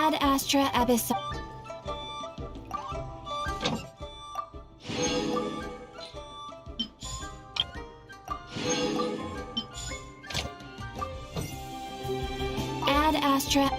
Ad Astra Abyss. Astra.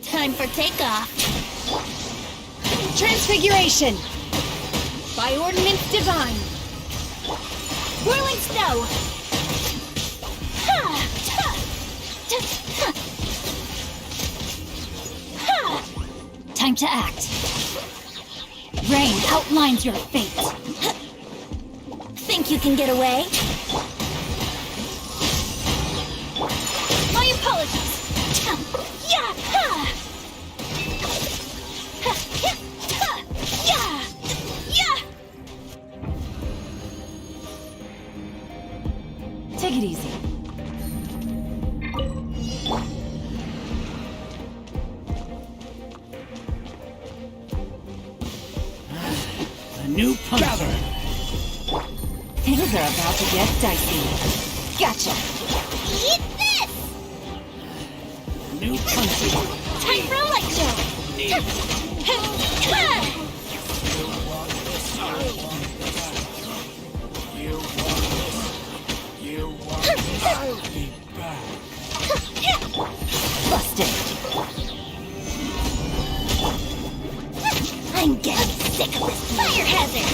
Time for takeoff. Transfiguration. By ordinance divine. Whirling snow. Ha! Ha! Ha! Ha! Time to act. Rain outlines your fate. Think you can get away? My apologies. Yeah! Ha! Take it easy. New punch. Gather. Things are about to get dicey. Gotcha. Eat this! New punch. Time for a light show! Busted. I'm getting sick of this fire hazard!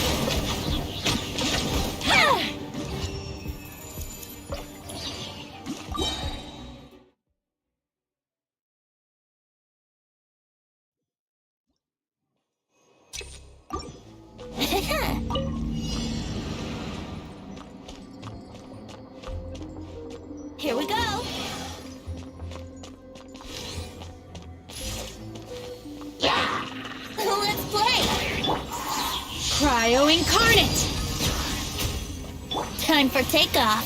Here we go! Let's play! Cryo incarnate. Time for takeoff!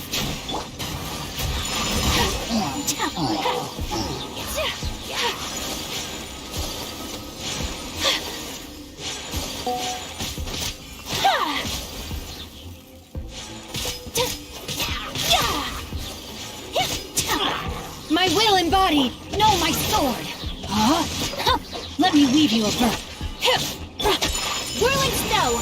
My will embodied. No, my sword. Huh? Let me weave you a verb. Whirling snow!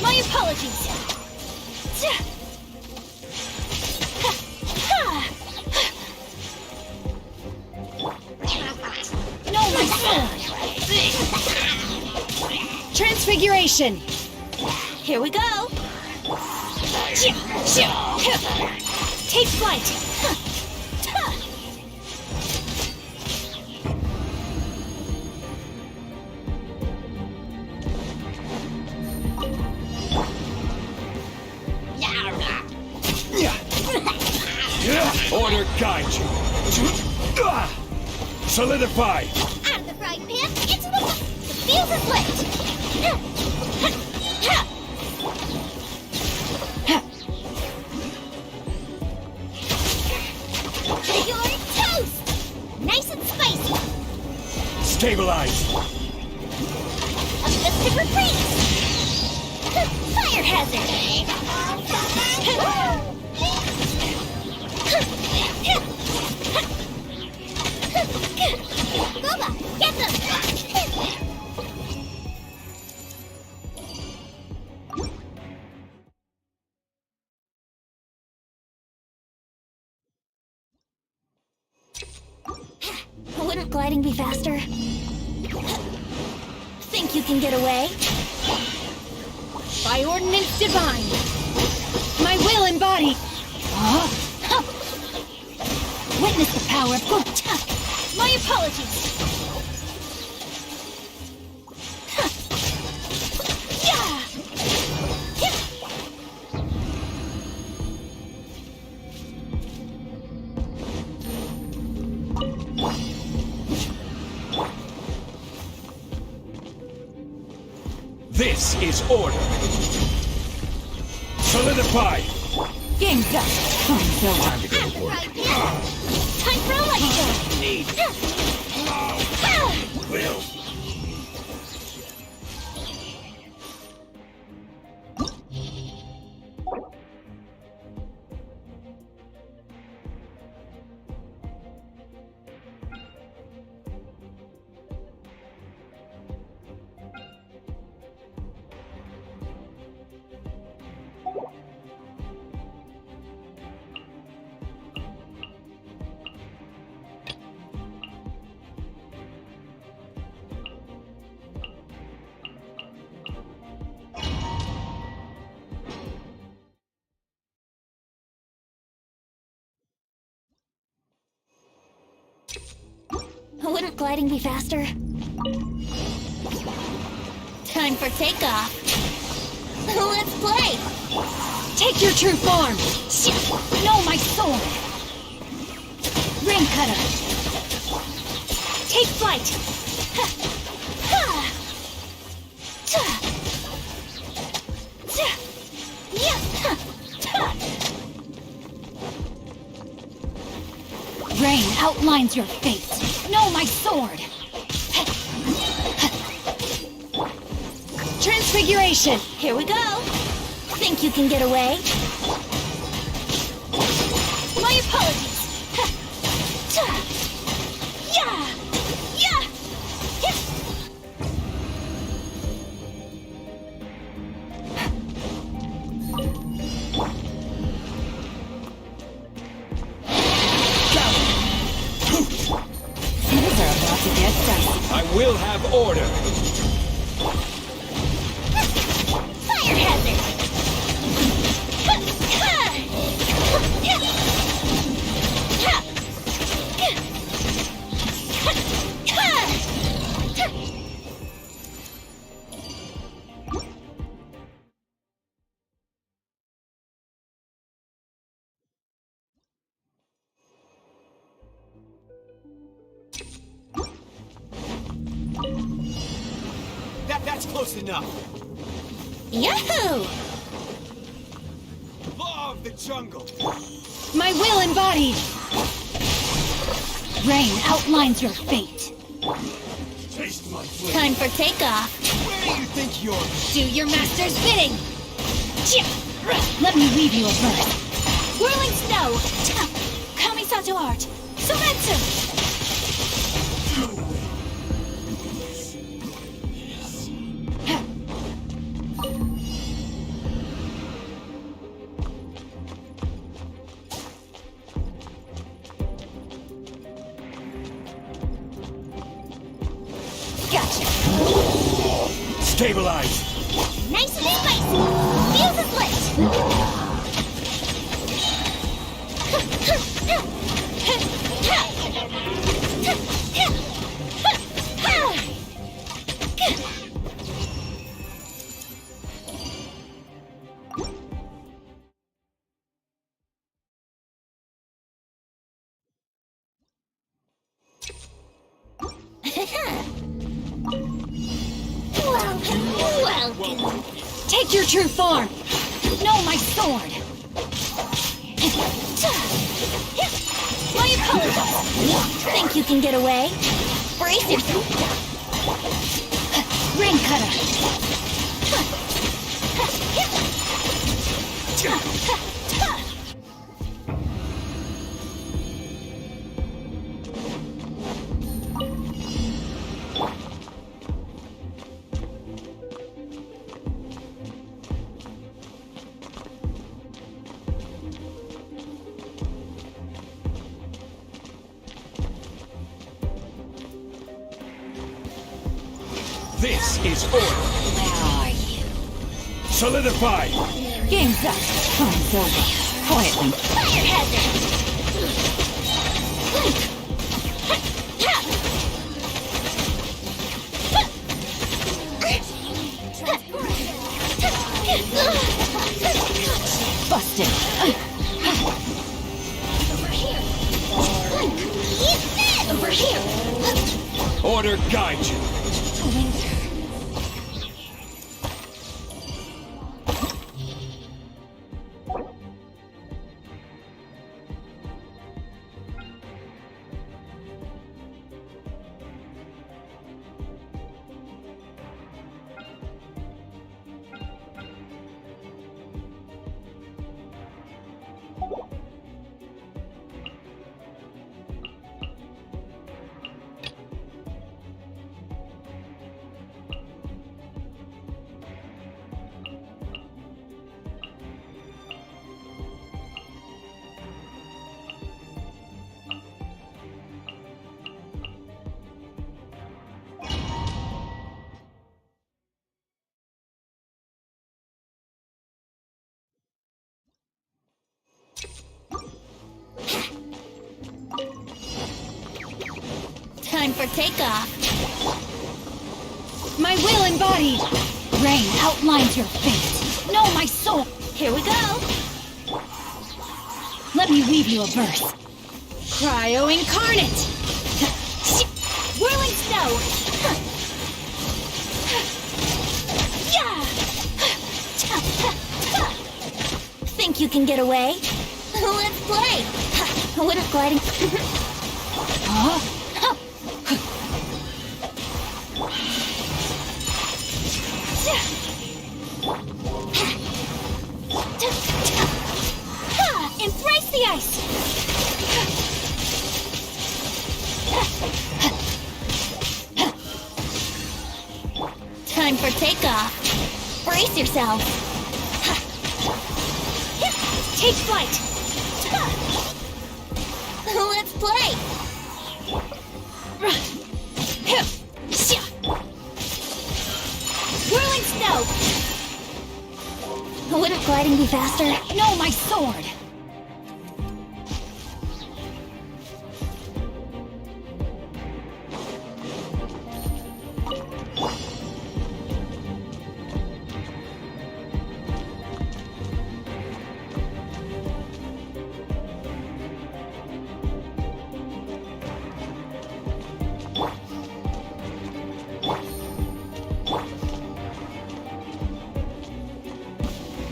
My apologies! No, my sword. Transfiguration. Here we go! Take flight. Order guide you. Solidify. Out of the frying pan, into the fuse is lit! You're toast! Nice and spicy! Stabilize. A mystic reprise! Fire hazard! Boba, get them! Wouldn't gliding be faster? Think you can get away? By ordinance divine. My will embodied. Huh? Witness the power of good. My apologies! This is order. Solidify. Game's up. Time's over. Time to go to work. Time for a light show! Need. Will. Wouldn't gliding be faster? Time for takeoff. Let's play! Take your true form. No, my sword. Ring cutter. Take flight. Rain outlines your fate. Know my sword. Transfiguration. Here we go. Think you can get away? My apologies. Yeah! Yeah! Things are about to get dicey. I will have order. Fire hazard! That's close enough. Yahoo! Law of the jungle. My will embodied. Rain outlines your fate. Taste my flame. Time for takeoff. Where do you think you're? Do your master's bidding. Let me weave you a verse. Whirling snow. Kamisato art. Sometsu. Gotcha. Stabilize. Nice and spicy. Fuse is Welcome. Take your true form. Know my sword. My apologies. Think you can get away? Brace yourself. Ring cutter. This is order. Where are you? Solidify. Game's up. Time's over. Quietly. Fire hazard. Busted. Over here. Over here. Order guide you. Time for takeoff. My will embodied. Rain outlines your fate. Know my soul. Here we go. Let me weave you a verse. Cryo incarnate. Whirling snow. Yeah. Think you can get away? Let's play. What if gliding? Embrace the ice! Time for takeoff. Brace yourself. Take flight. Let's play. Whirling snow. Wouldn't gliding be faster? No, my sword!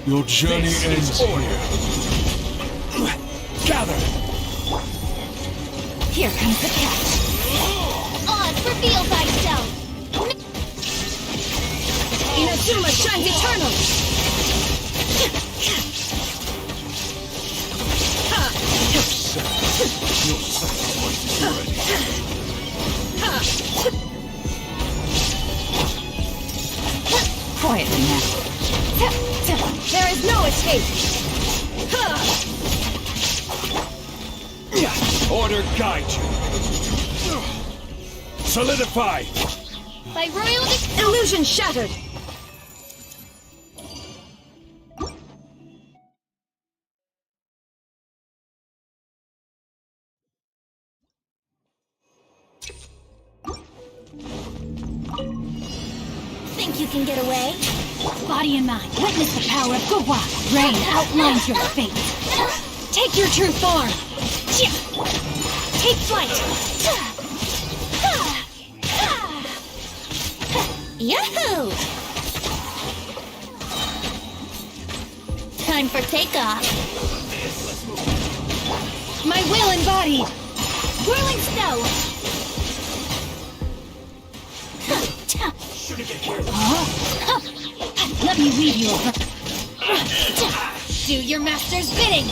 Your journey ends here. Gather! Here comes the catch. Odds reveal thyself. Inazuma shines eternal! Your sacrifice is ready. Quietly now. There is no escape! Order guide you. Solidify! By royal Illusion shattered! Think you can get away? Body and mind, witness the power of Gugwa. Rain outlines your fate. Take your true form. Take flight. Yahoo! Time for takeoff. My will embodied. Whirling snow. Let me lead you over. Do your master's bidding.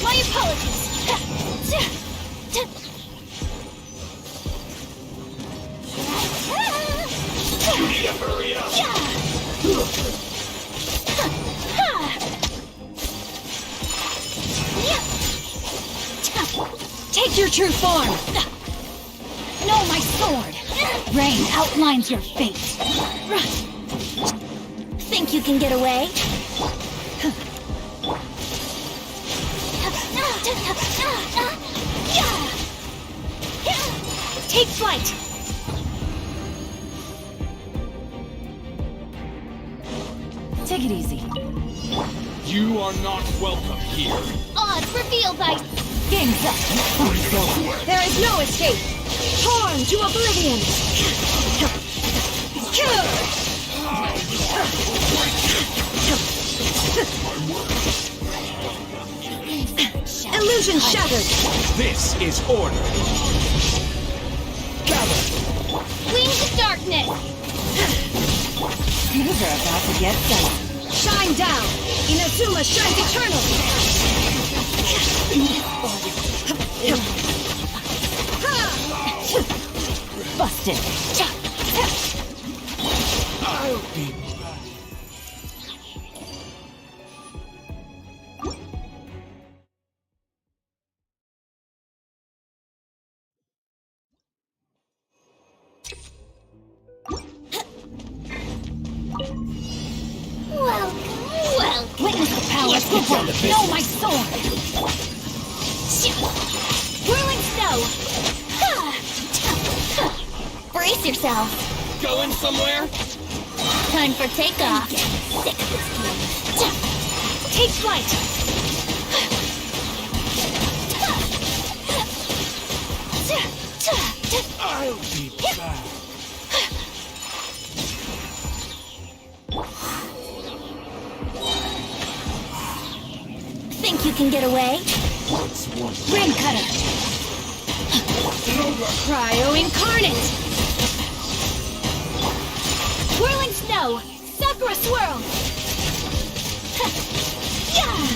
My apologies. Hurry up! Take your true form. No, my sword. Rain outlines your fate. Think you can get away? Take flight. Take it easy. You are not welcome here. Odds reveal thy... Game's up. There is no escape. Torn to oblivion. Illusion shattered. This is order. Gather! Wings of darkness. These are about to get done. Shine down. Inazuma shines eternal. Busted. I'll be back. Welcome. Witness the power of Gugwa. Know my sword. Whirling snow. Brace yourself. Going somewhere? Time for takeoff. Sick of this game. Take flight. I'll be back. Think you can get away? What's one? Rain cutter. Cryo incarnate! Whirling snow! Sakura swirl! Cut down.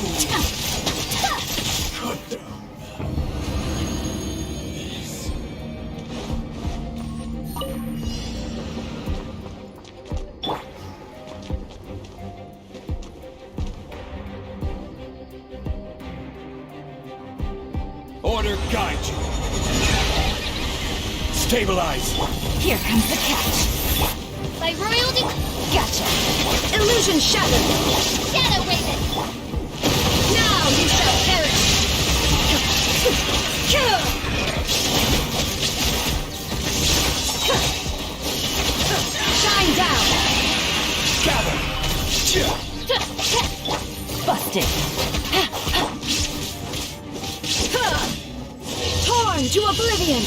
Order guide you. Stabilize. Here comes the catch. By royalty, Gotcha. Illusion shattered. Shadow Raven! Now you shall perish! Shine down. Gather. Busted. Torn to oblivion.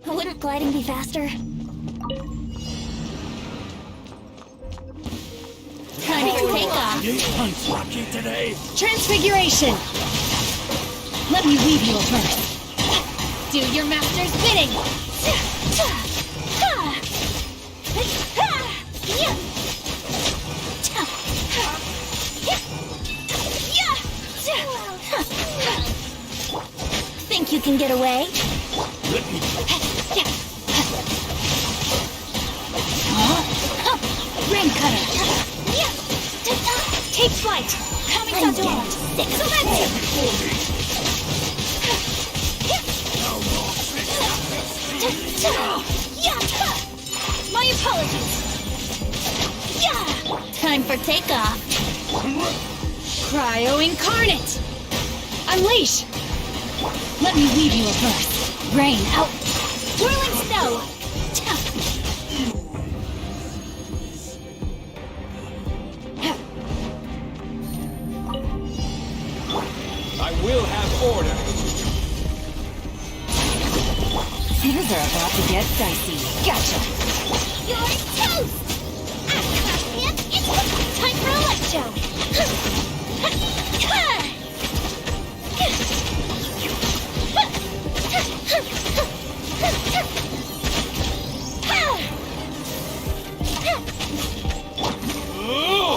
Wouldn't gliding be faster? Time for takeoff! You punch lucky today. Transfiguration. Let me weave you a verse. Do your master's bidding! Think you can get away? Let me. Rain cutter. Take flight. Coming to dawn! Excellent! My apologies! Time for takeoff! Cryo incarnate. Unleash. Let me weave you a verse. Rain out. Whirling snow! I will have order. Things are about to get dicey. Gotcha. You're toast! It's time for Electro!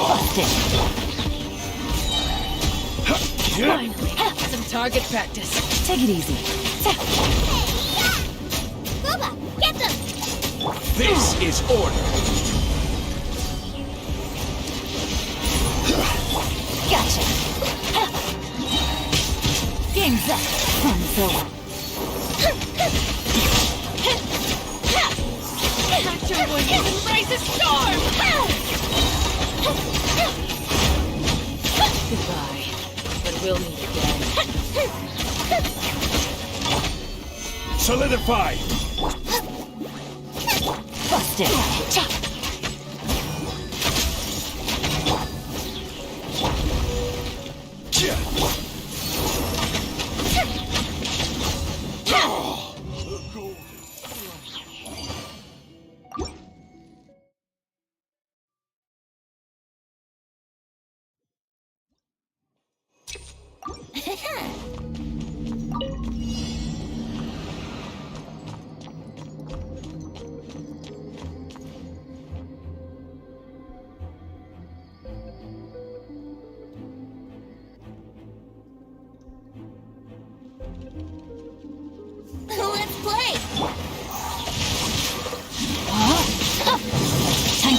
Busted. Finally. Some target practice. Take it easy. Booba, get them! This is order. Gotcha. Game's up. Fun's over. Electro Warriors embrace a storm! Goodbye. But we'll meet again. Solidify. Busted.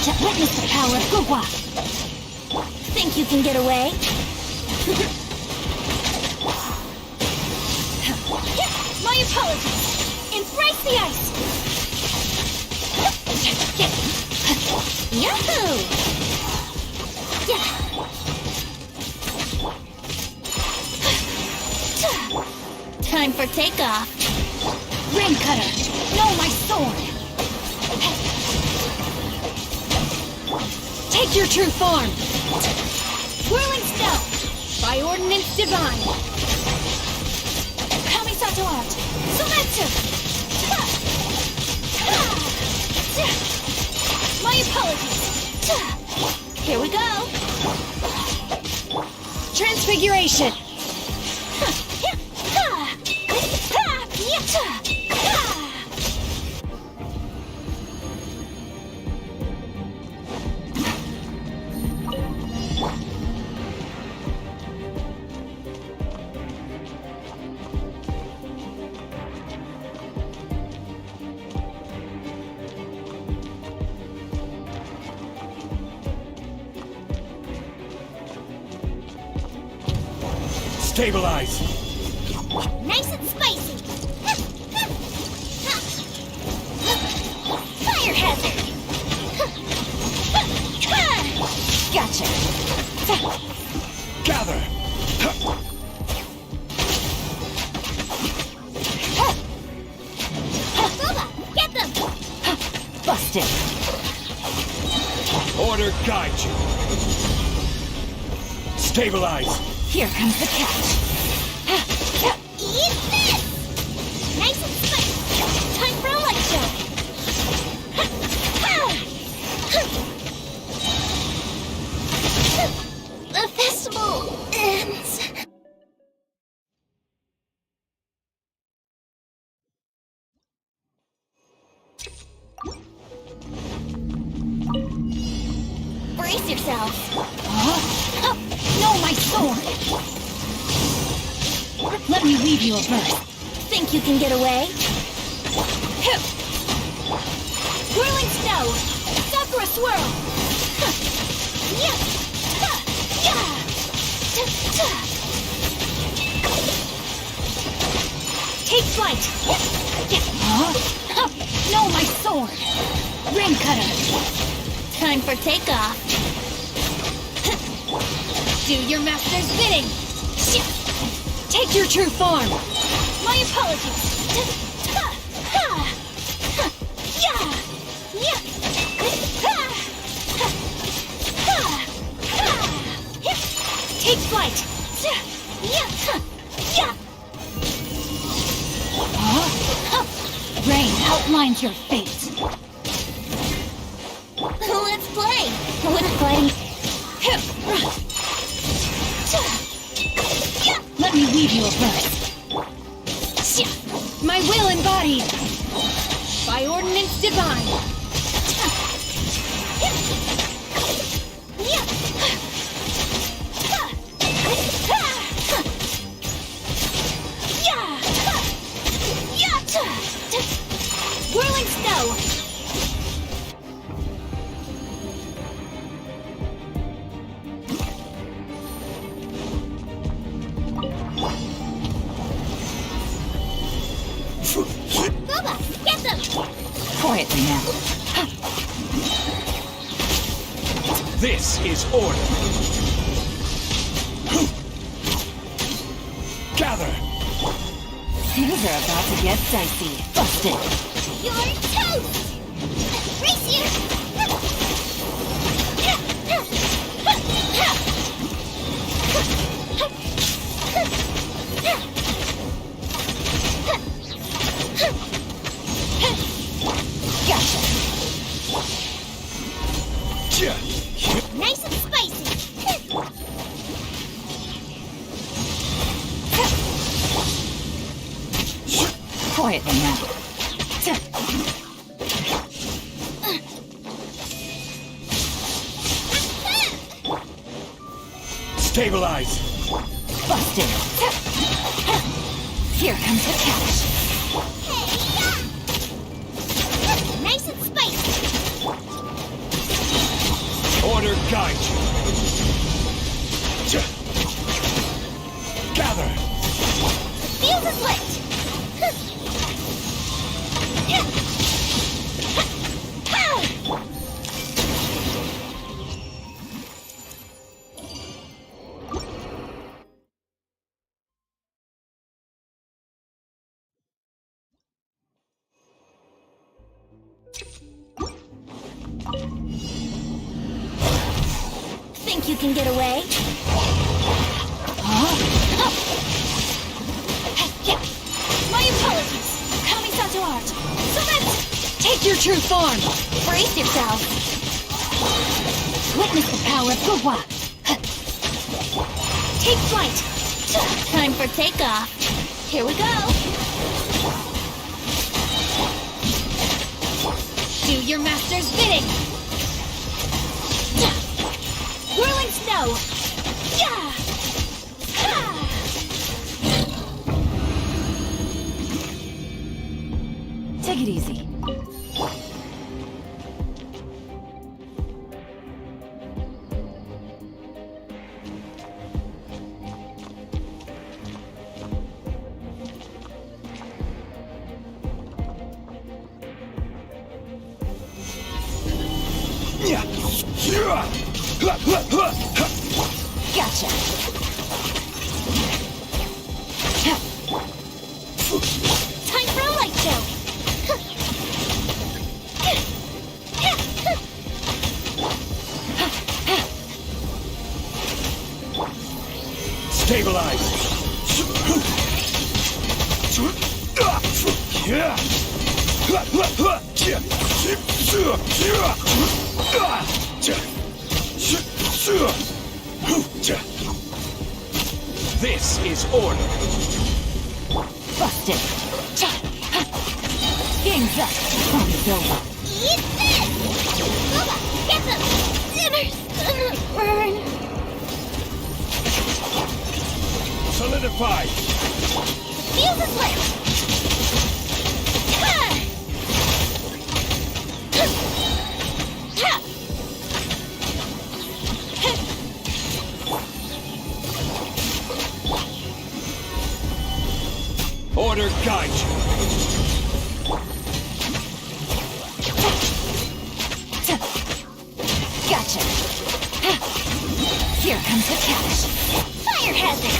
Witness the power of Gugwa. Think you can get away? My apologies. Embrace the ice. Yahoo! Time for takeoff. Rain Cutter, know my sword. Take your true form. Whirling Snow, by ordinance divine. Kamisato art. Selectu! My apologies. Here we go. Transfiguration. Stabilize. Nice and spicy. Fire hazard. Gotcha. Gather. Boba, get them. Busted. Order guide you. Stabilize. Here comes the catch. Eat this. Nice and spicy. Time for a light show. The festival ends. Brace yourselves. Know my sword. Let me weave you a verse. Think you can get away? Whirling Snow, Sakura Swirl. Take flight. Know my sword. Rain Cutter. Time for takeoff. Do your master's bidding. Take your true form. My apologies. Take flight. Rain outlines your fate. Let's play. Let's play. Let me weave you a verse. My will embodied by ordinance divine. Whirling Snow. Boba, get them. Quietly now. This is order. Gather. Things are about to get dicey. Busted. You're toast. Race you. Gotcha. Nice and spicy. Quietly now. Stabilize. Busted. Here comes the catch. Nice and spicy. guide you. Gather. Fuse is lit! Think you can get away? My apologies! Kamisato art! Surrender! Take your true form! Brace yourself! Witness the power of Gugwa! Take flight! Time for takeoff! Here we go! Do your master's bidding! Whirling snow! Yeah! Ha! Take it easy. Gotcha. Time for a light show! Stabilize. This is order. Busted. Game's up. Fun over. Eat this! Booba, get them! Sinners! Burn! Solidify. Fuse is lit! Ha! Ha! Order guide you. Gotcha. Here comes the cash. Fire hazard!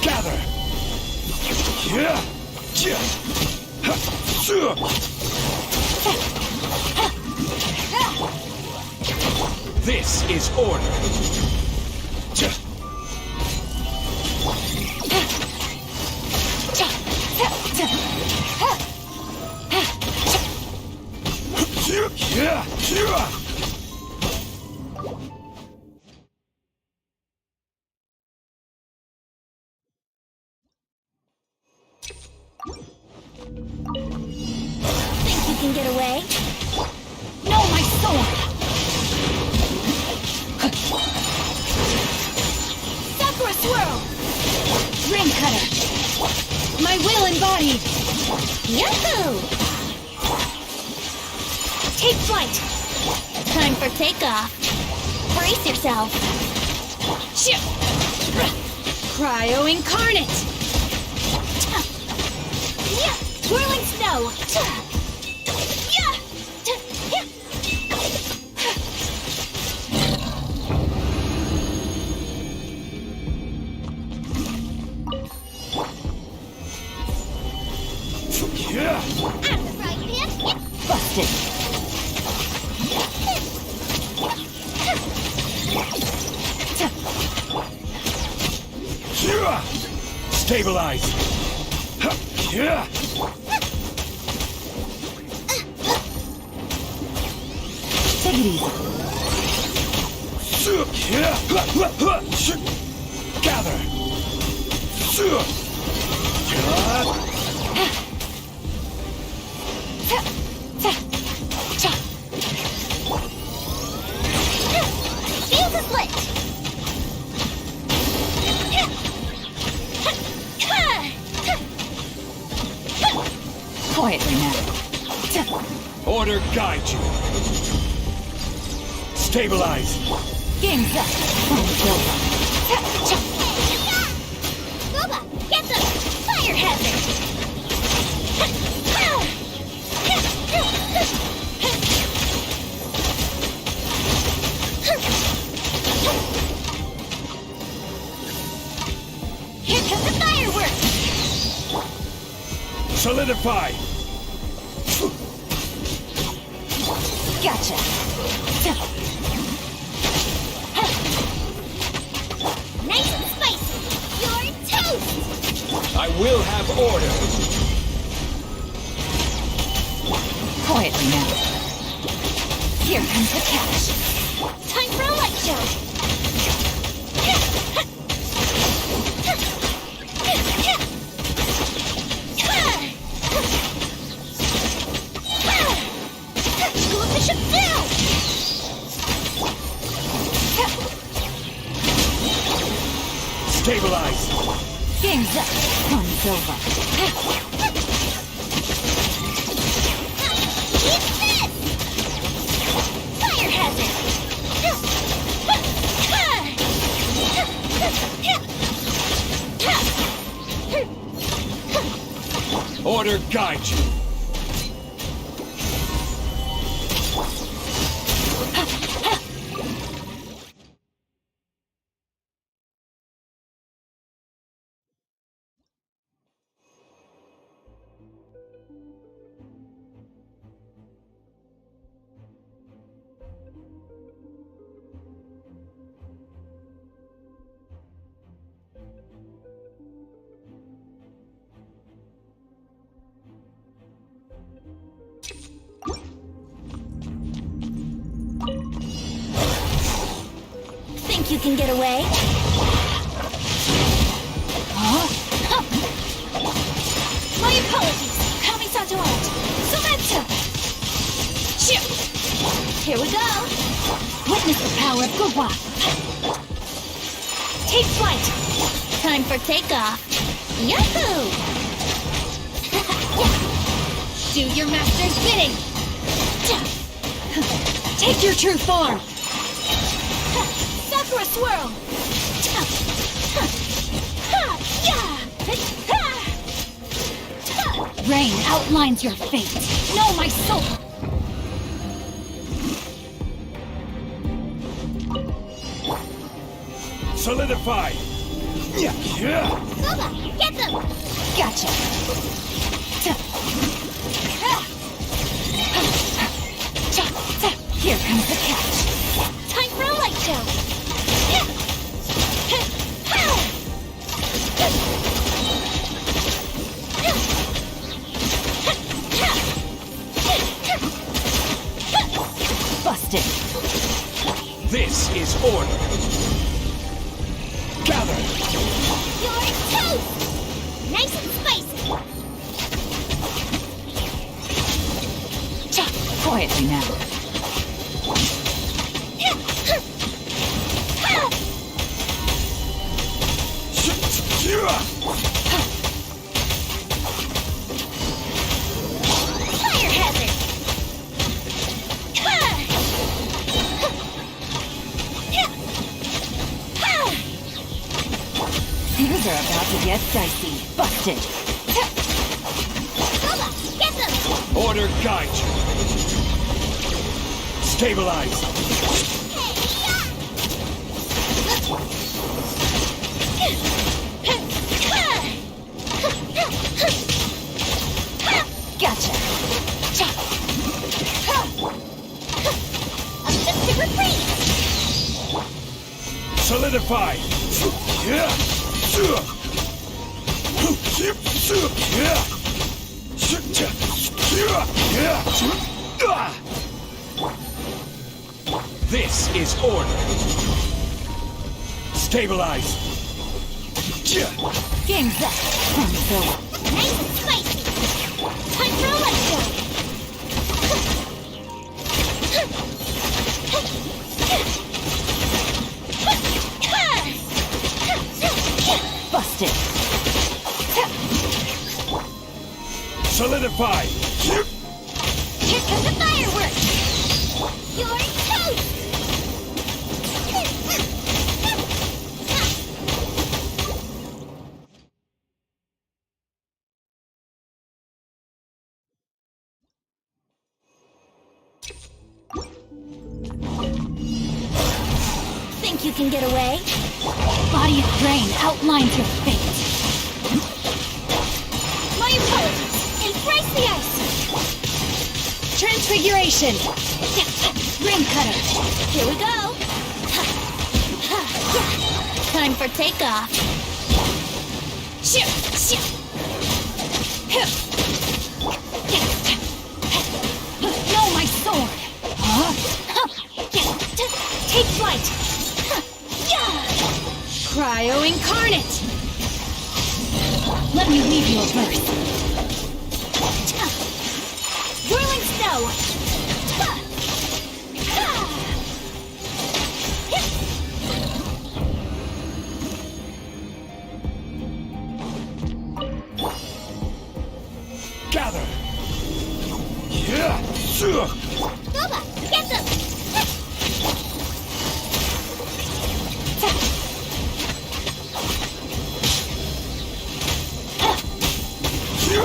Gather. This is order. Think you can get away? No, my sword! Sakura swirl! Ring cutter! My will embodied! Yahoo! Take flight! Time for takeoff. Brace yourself. Shit! Cryo incarnate! Yeah! Whirling snow! Yeah! I'm the frying pan! Busted! Stabilize. Take it easy. Gather. Fuse is lit! Ha! Quietly now. Order guide you. Stabilize. Game's up. Time's over. Boba, get them! Fire hazard! Here comes the fireworks! Solidify. Gotcha. Nice and spicy! You're toast! I will have order. Quietly now. Here comes the catch. Time for a light show! Cool the ship down! Stabilize. Game's up. Time's over. Eat this! Fire hazard! Order guide you. Think you can get away? Huh? My apologies! Kamisato out! Sometsu! Shoot! Here we go! Witness the power of Gugwa. Take flight! Time for takeoff! Yahoo! Do your master's bidding. Take your true form. Sakura swirl! Rain outlines your fate. Know my soul. Solidify. Boba, get them! Gotcha. Here comes the catch. Time for a light show! Busted. This is order. Gather. You're toast! Nice and spicy! Quietly now. Fire hazard! Things are about to get dicey. Busted. Boba, get them! Order guide you. Stabilize. Gotcha. Objective retreat! Solidify. This is order. Stabilize. Game's up. Time's over. Nice and spicy! Time for a light show! Busted. Solidify. Solidified! Here comes the fireworks! You're toast! Think you can get away? Body of rain outlines your fate. My apologies! Embrace the ice! Transfiguration! Ring cutter! Here we go! Time for takeoff! Shoot! Shoot! No, my sword! Huh? Take flight! Cryo incarnate! Let me leave you a verse. Whirling snow! Gather! Yeah! Nova, get them!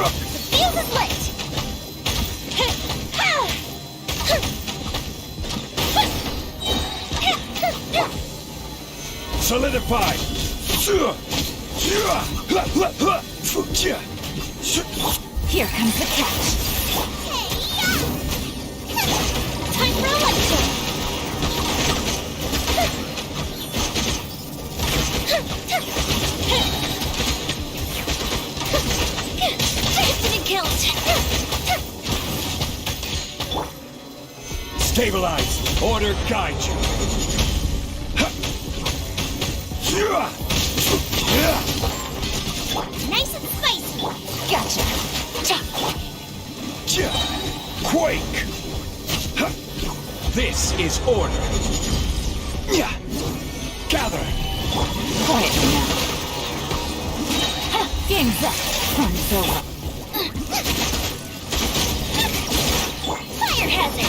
The fuse is lit! Solidified! Here comes the catch. Time for a lecture! Infinite kilt! Stabilize! Order guide you! Nice and spicy! Gotcha. Quake! This is order! Gather! Quiet now. Game's up. Fun's over. Fire hazard!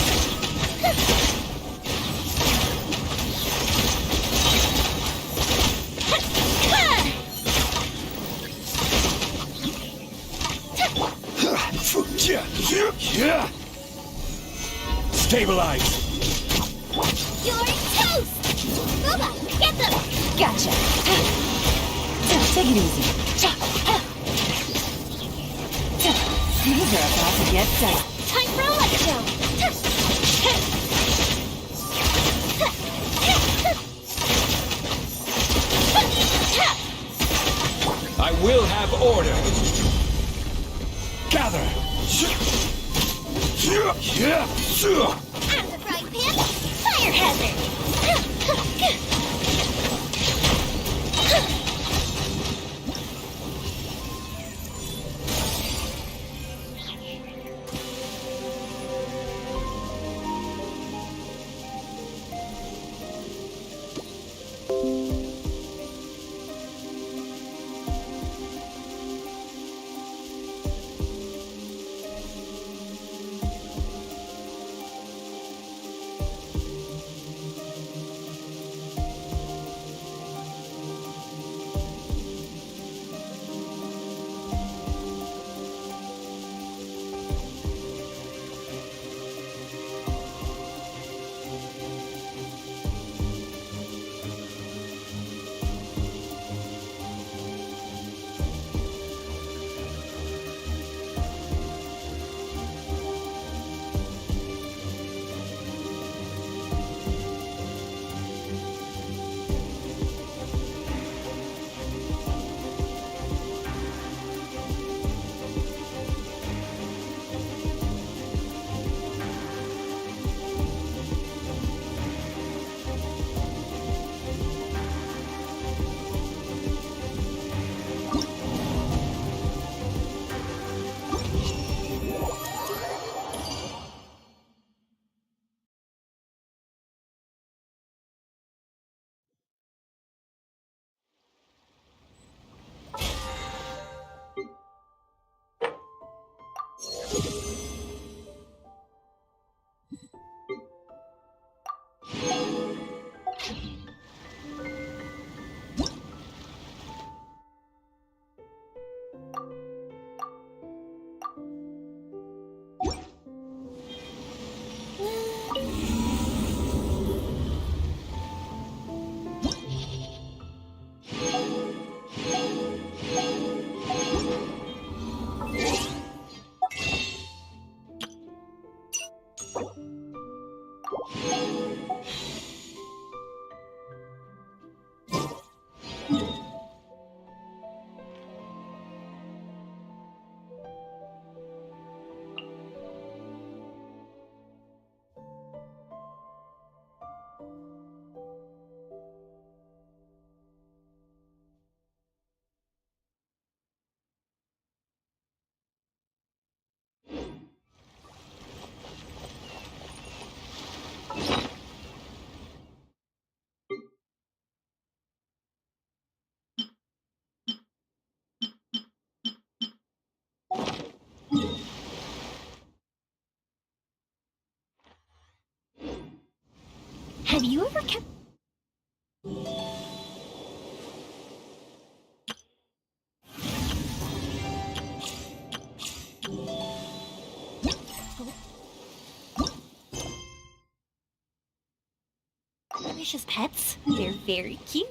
Stabilize! You're toast! Nova, get them! Gotcha. Take it easy. These are about to get dicey. Time for a light show! I will have order! Gather! Out of the frying pan! Fire hazard! Have you ever kept... Delicious pets? They're very cute.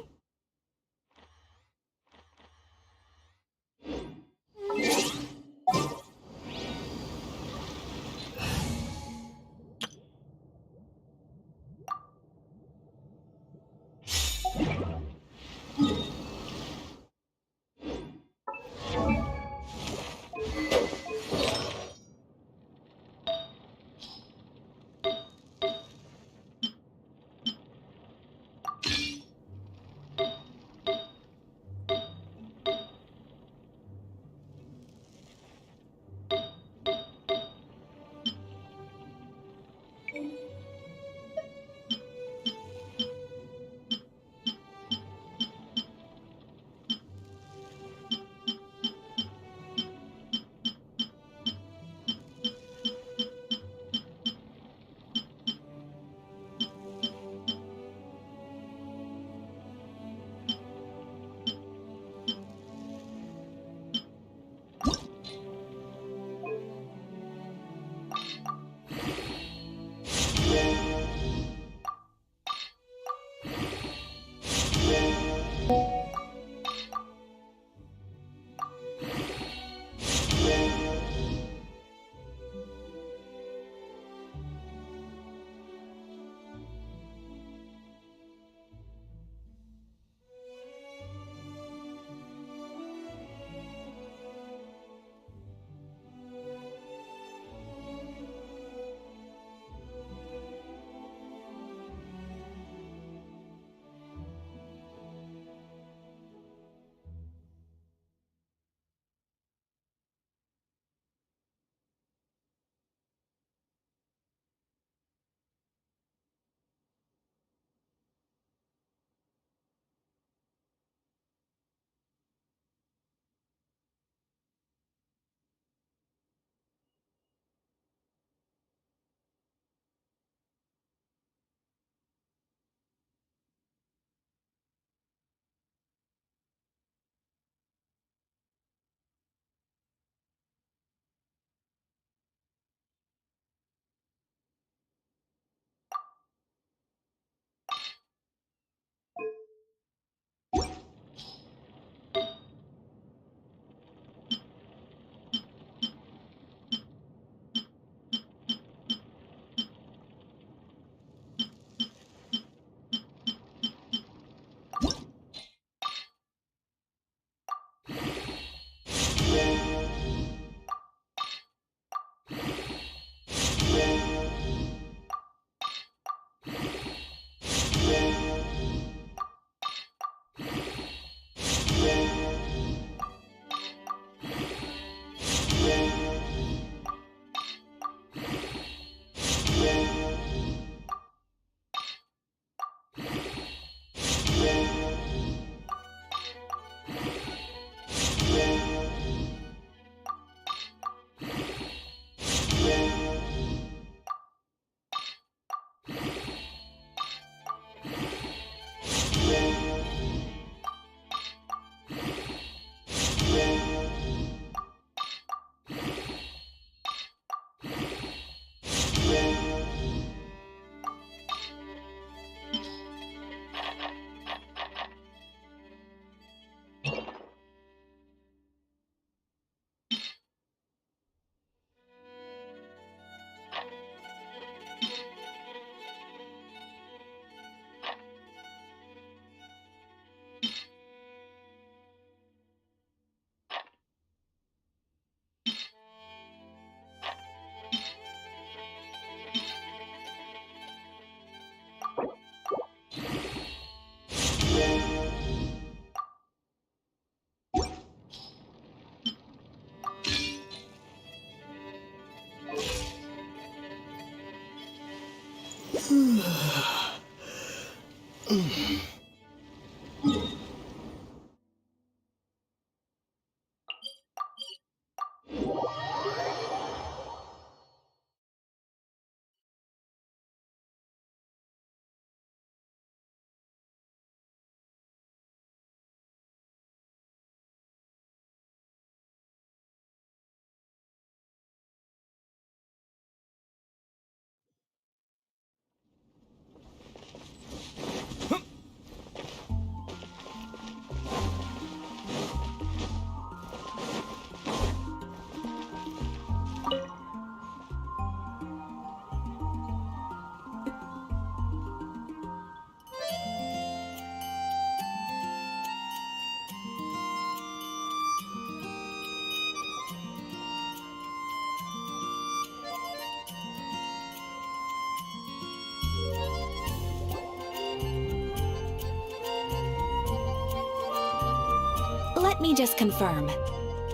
Let me just confirm.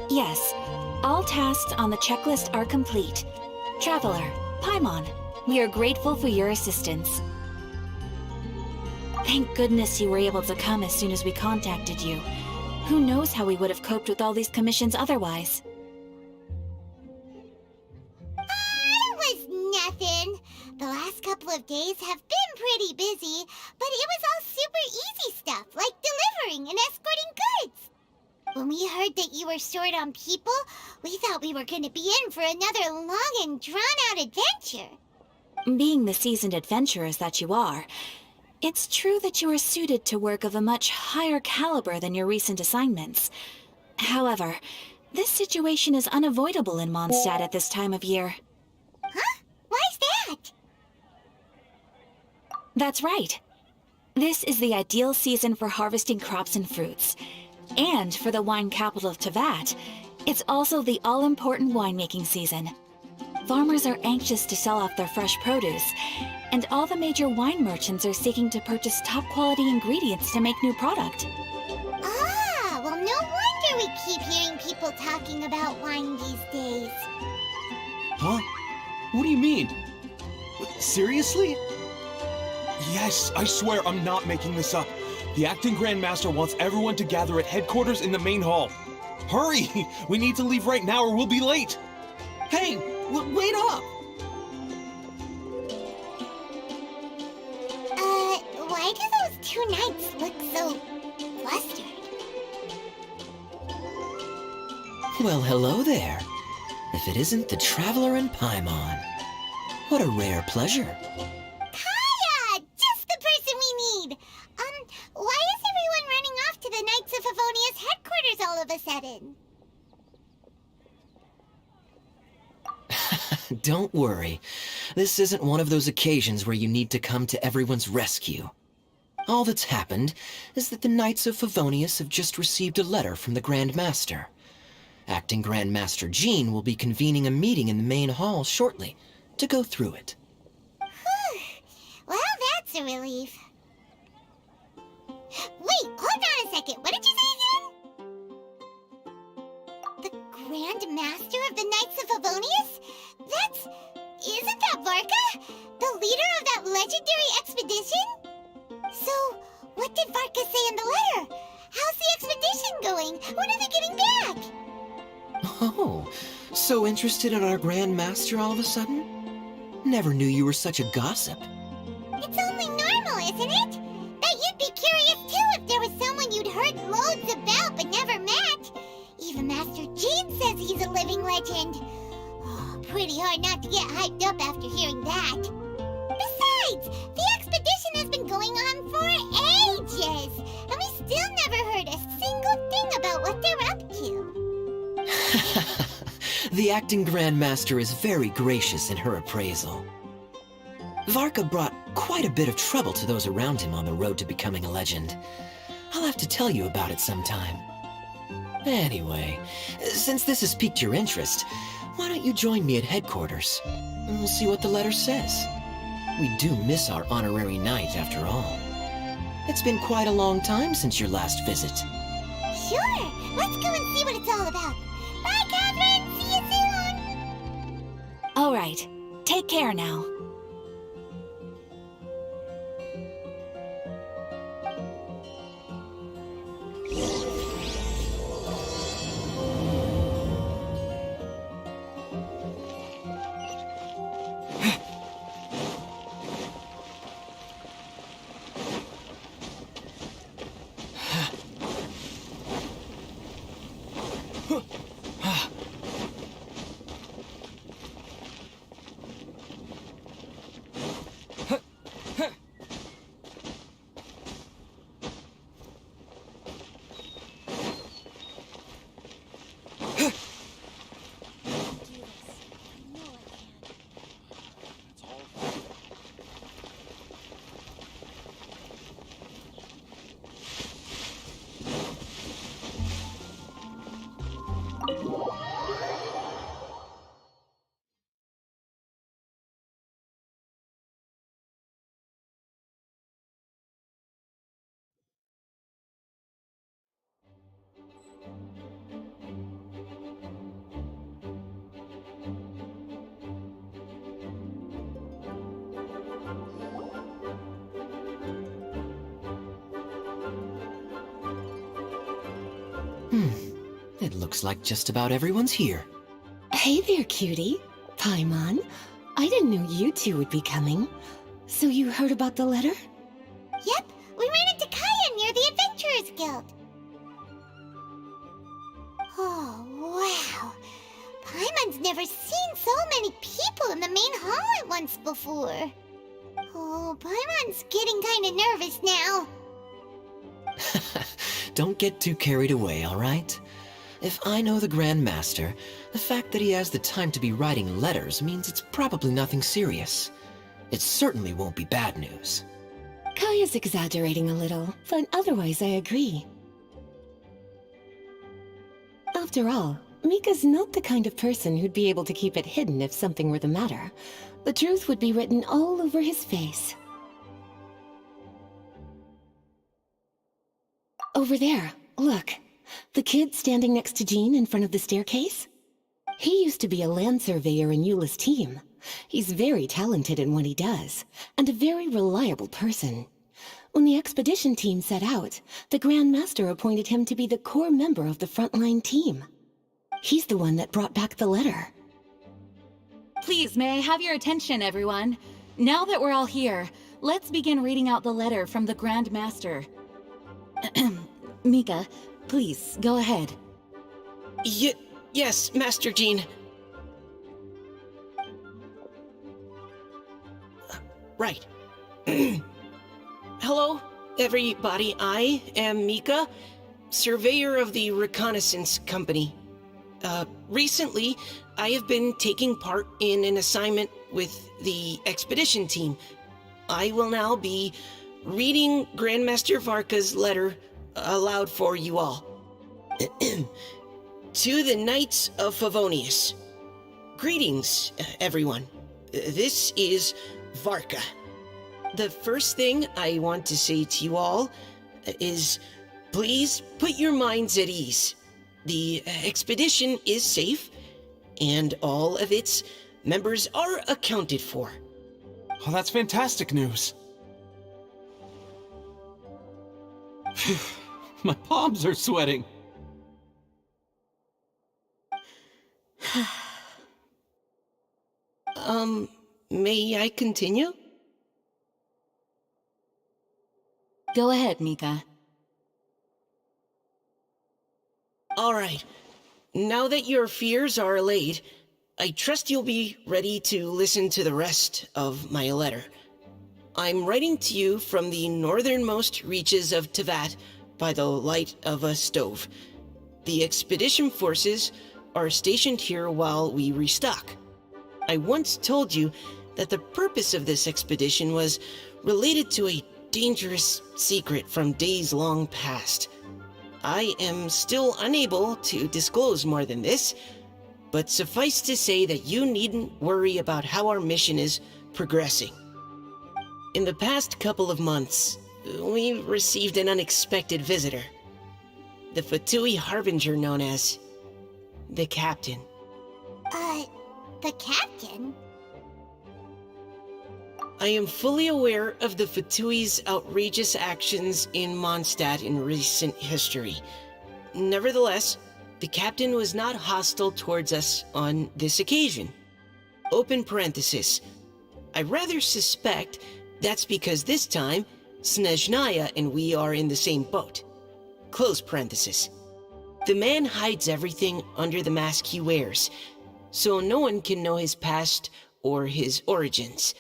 Yes, all tasks on the checklist are complete. Traveler, Paimon, we are grateful for your assistance. Thank goodness you were able to come as soon as we contacted you. Who knows how we would have coped with all these commissions otherwise? It was nothing. The last couple of days have been pretty busy, but it was all super easy stuff, like delivering and escorting goods. When we heard that you were short on people, we thought we were going to be in for another long and drawn-out adventure. Being the seasoned adventurers that you are, it's true that you are suited to work of a much higher caliber than your recent assignments. However, this situation is unavoidable in Mondstadt at this time of year. Huh? Why's that? That's right. This is the ideal season for harvesting crops and fruits. And for the wine capital of Teyvat, it's also the all-important winemaking season. Farmers are anxious to sell off their fresh produce, and all the major wine merchants are seeking to purchase top-quality ingredients to make new product. Ah, well, no wonder we keep hearing people talking about wine these days. Huh? What do you mean? Seriously? Yes, I swear I'm not making this up. The acting Grand Master wants everyone to gather at headquarters in the main hall. Hurry! We need to leave right now or we'll be late! Hey! Wait up! Why do those two knights look so flustered? Well, hello there. If it isn't the Traveler and Paimon. What a rare pleasure. Kaya! Just the person we need! Why is everyone running off to the Knights of Favonius headquarters all of a sudden? Don't worry. This isn't one of those occasions where you need to come to everyone's rescue. All that's happened is that the Knights of Favonius have just received a letter from the Grand Master. Acting Grand Master Jean will be convening a meeting in the main hall shortly to go through it. Well, that's a relief. Wait, hold on a second. What did you say again? The Grand Master of the Knights of Favonius? Isn't that Varka? The leader of that legendary expedition? So, what did Varka say in the letter? How's the expedition going? When are they getting back? Oh, so interested in our Grand Master all of a sudden? Never knew you were such a gossip. It's only normal, isn't it? That you'd be curious too if there was someone you'd heard loads about but never met. Even Master Jean says he's a living legend. Oh, pretty hard not to get hyped up after hearing that. Besides, the expedition has been going on for ages, and we still never heard a single thing about what they're up to. The acting Grand Master is very gracious in her appraisal. Varka brought quite a bit of trouble to those around him on the road to becoming a legend. I'll have to tell you about it sometime. Anyway, since this has piqued your interest, why don't you join me at headquarters, and we'll see what the letter says. We do miss our honorary knight, after all. It's been quite a long time since your last visit. Sure, let's go and see what it's all about. Bye, Catherine! See you soon! All right, take care now. It looks like just about everyone's here. Hey there, cutie. Paimon. I didn't know you two would be coming. So you heard about the letter? Yep, we ran into Kaya near the Adventurers Guild. Oh, wow. Paimon's never seen so many people in the main hall at once before. Oh, Paimon's getting kinda nervous now. Don't get too carried away, all right? If I know the Grand Master, the fact that he has the time to be writing letters means it's probably nothing serious. It certainly won't be bad news. Kaya's exaggerating a little, but otherwise I agree. After all, Mika's not the kind of person who'd be able to keep it hidden if something were the matter. The truth would be written all over his face. Over there, look. The kid standing next to Jean in front of the staircase? He used to be a land surveyor in Eula's team. He's very talented in what he does, and a very reliable person. When the expedition team set out, the Grand Master appointed him to be the core member of the frontline team. He's the one that brought back the letter. Please, may I have your attention, everyone? Now that we're all here, let's begin reading out the letter from the Grand Master. Mika, please, go ahead. Yes, Master Jean. Right. Hello, everybody. I am Mika, surveyor of the Reconnaissance Company. Recently, I have been taking part in an assignment with the expedition team. I will now be reading Grandmaster Varka's letter aloud for you all. To the Knights of Favonius. Greetings, everyone. This is Varka. The first thing I want to say to you all is, please put your minds at ease. The expedition is safe, and all of its members are accounted for. Oh, that's fantastic news. My palms are sweating. May I continue? Go ahead, Mika. All right. Now that your fears are allayed, I trust you'll be ready to listen to the rest of my letter. I'm writing to you from the northernmost reaches of Tevat by the light of a stove. The expedition forces are stationed here while we restock. I once told you that the purpose of this expedition was related to a dangerous secret from days long past. I am still unable to disclose more than this, but suffice to say that you needn't worry about how our mission is progressing. In the past couple of months, we received an unexpected visitor. The Fatui Harbinger known as the Captain. The captain? I am fully aware of the Fatui's outrageous actions in Mondstadt in recent history. Nevertheless, the captain was not hostile towards us on this occasion. Open parenthesis. I rather suspect that's because this time, Snezhnaya and we are in the same boat. Close parenthesis. The man hides everything under the mask he wears, so no one can know his past or his origins.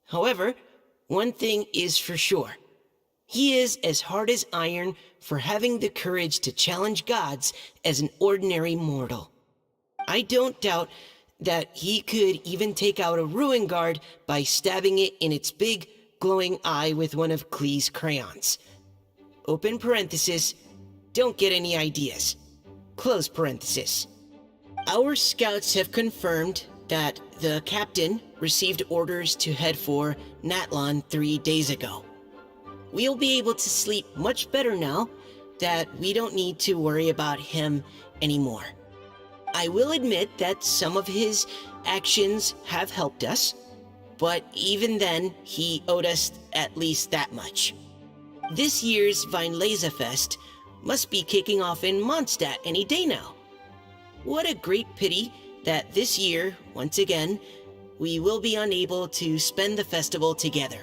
However, one thing is for sure. He is as hard as iron for having the courage to challenge gods as an ordinary mortal. I don't doubt that he could even take out a ruin guard by stabbing it in its big, glowing eye with one of Klee's crayons. Open parenthesis, don't get any ideas. Close parenthesis. Our scouts have confirmed that the captain received orders to head for Natlan 3 days ago. We'll be able to sleep much better now that we don't need to worry about him anymore. I will admit that some of his actions have helped us, but even then, he owed us at least that much. This year's Vinelazafest must be kicking off in Mondstadt any day now. What a great pity that this year, once again, we will be unable to spend the festival together.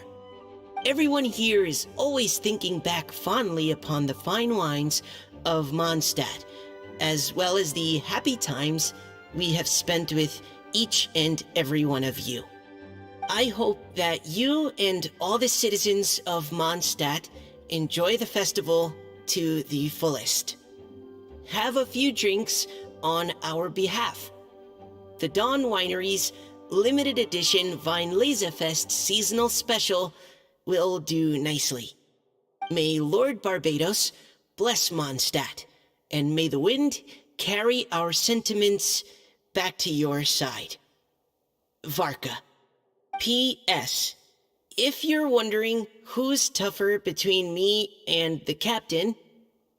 Everyone here is always thinking back fondly upon the fine wines of Mondstadt, as well as the happy times we have spent with each and every one of you. I hope that you and all the citizens of Mondstadt enjoy the festival to the fullest. Have a few drinks on our behalf. The Dawn Winery's limited edition Weinlesefest seasonal special will do nicely. May Lord Barbados bless Mondstadt, and may the wind carry our sentiments back to your side. Varka. P.S. If you're wondering who's tougher between me and the captain,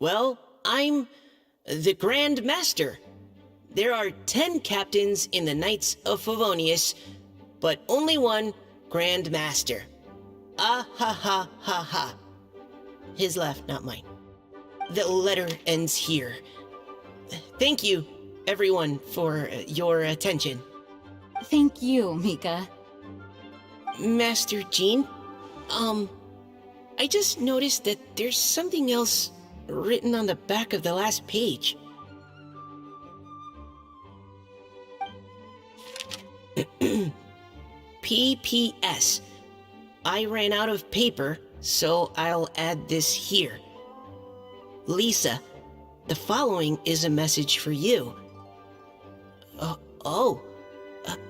well, I'm the Grand Master. There are 10 captains in the Knights of Favonius, but only one Grand Master. Ah ha ha ha ha. His laugh, not mine. The letter ends here. Thank you, everyone, for your attention. Thank you, Mika. Master Jean, I just noticed that there's something else written on the back of the last page. P.P.S. I ran out of paper, so I'll add this here. Lisa, the following is a message for you.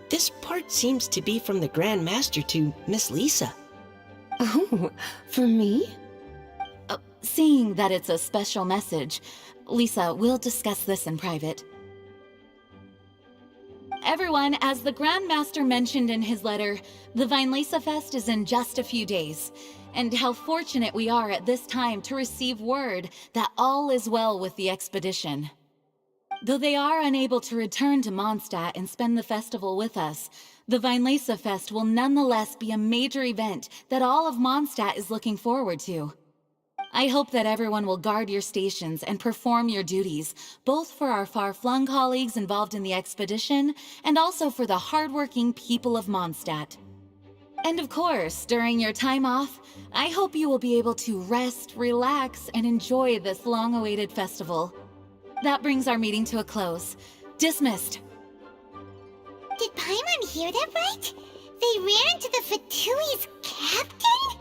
This part seems to be from the Grand Master to Miss Lisa. Oh, for me? Seeing that it's a special message, Lisa, we'll discuss this in private. Everyone, as the Grand Master mentioned in his letter, the Weinlesefest is in just a few days. And how fortunate we are at this time to receive word that all is well with the expedition. Though they are unable to return to Mondstadt and spend the festival with us, the Weinlesefest will nonetheless be a major event that all of Mondstadt is looking forward to. I hope that everyone will guard your stations and perform your duties, both for our far-flung colleagues involved in the expedition and also for the hardworking people of Mondstadt. And of course, during your time off, I hope you will be able to rest, relax, and enjoy this long-awaited festival. That brings our meeting to a close. Dismissed. Did Paimon hear that right? They ran to the Fatui's captain?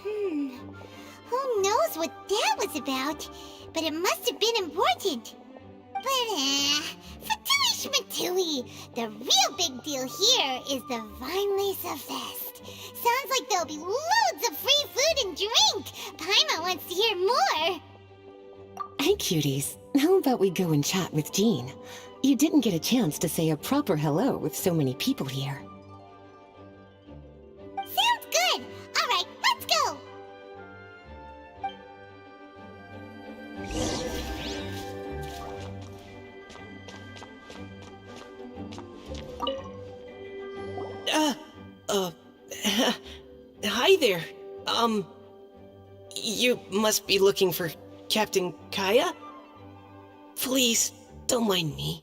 Who knows what that was about? But it must have been important. But, Fatui Schmatui, the real big deal here is the Weinlesefest. Sounds like there'll be loads of free food and drink. Paimon wants to hear more. Hey, cuties. How about we go and chat with Jean? You didn't get a chance to say a proper hello with so many people here. Sounds good. All right, let's go. Hi there. You must be looking for Captain Kaya? Please, don't mind me.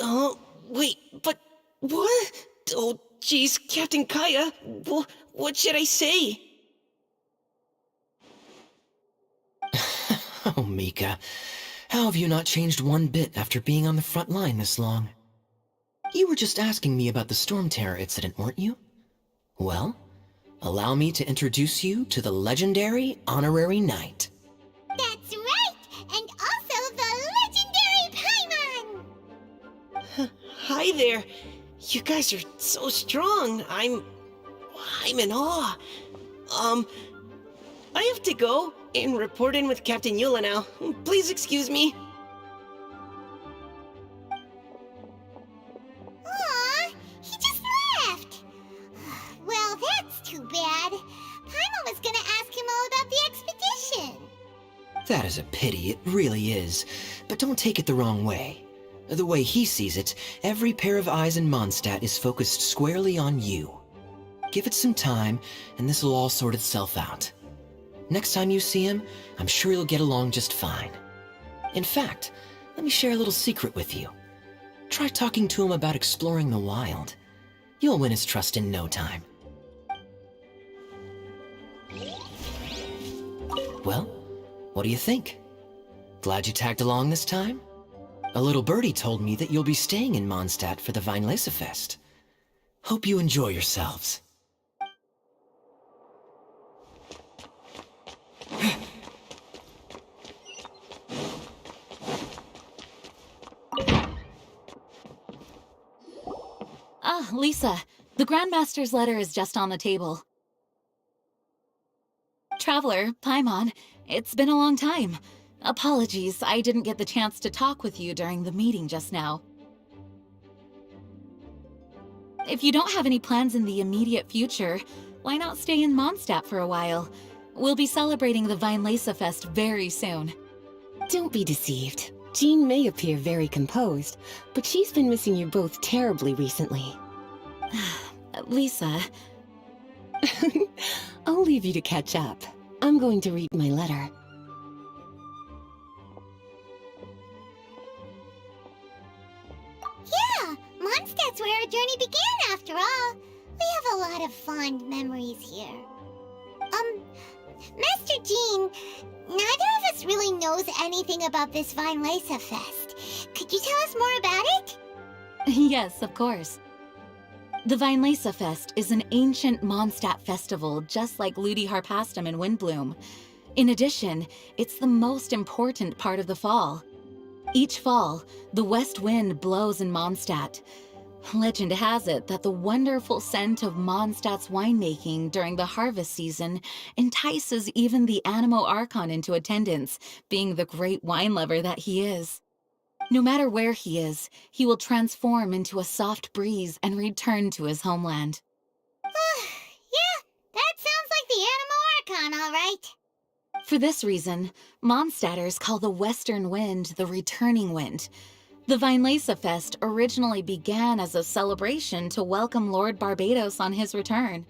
Oh, wait, but what? Oh, jeez, Captain Kaya, what should I say? Oh, Mika. How have you not changed one bit after being on the front line this long? You were just asking me about the Storm Terror incident, weren't you? Well, allow me to introduce you to the legendary Honorary Knight. That's right, and also the legendary Paimon. Hi there. You guys are so strong. I'm in awe. I have to go and report in with Captain Eula now. Please excuse me. Aw, he just left. Well, that's too bad. Paimon was gonna ask him all about the expedition. That is a pity, it really is. But don't take it the wrong way. The way he sees it, every pair of eyes in Mondstadt is focused squarely on you. Give it some time, and this will all sort itself out. Next time you see him, I'm sure you'll get along just fine. In fact, let me share a little secret with you. Try talking to him about exploring the wild. You'll win his trust in no time. Well, what do you think? Glad you tagged along this time? A little birdie told me that you'll be staying in Mondstadt for the Weinlesefest. Hope you enjoy yourselves. Ah, Lisa, the Grandmaster's letter is just on the table. Traveler, Paimon, it's been a long time. Apologies, I didn't get the chance to talk with you during the meeting just now. If you don't have any plans in the immediate future, why not stay in Mondstadt for a while? We'll be celebrating the Weinlesefest very soon. Don't be deceived. Jean may appear very composed, but she's been missing you both terribly recently. Lisa, I'll leave you to catch up. I'm going to read my letter. Yeah, Mondstadt's where our journey began after all. We have a lot of fond memories here. Master Jean, neither of us really knows anything about this Weinlesefest. Could you tell us more about it? yes, of course. The Weinlesefest is an ancient Mondstadt festival just like Ludi Harpastum and Windbloom. In addition, it's the most important part of the fall. Each fall, the west wind blows in Mondstadt. Legend has it that the wonderful scent of Mondstadt's winemaking during the harvest season entices even the Animo Archon into attendance, being the great wine lover that he is. No matter where he is, he will transform into a soft breeze and return to his homeland. Yeah, that sounds like the Animo Archon, all right. For this reason, Mondstadters call the western wind the returning wind. The Weinlesefest originally began as a celebration to welcome Lord Barbados on his return.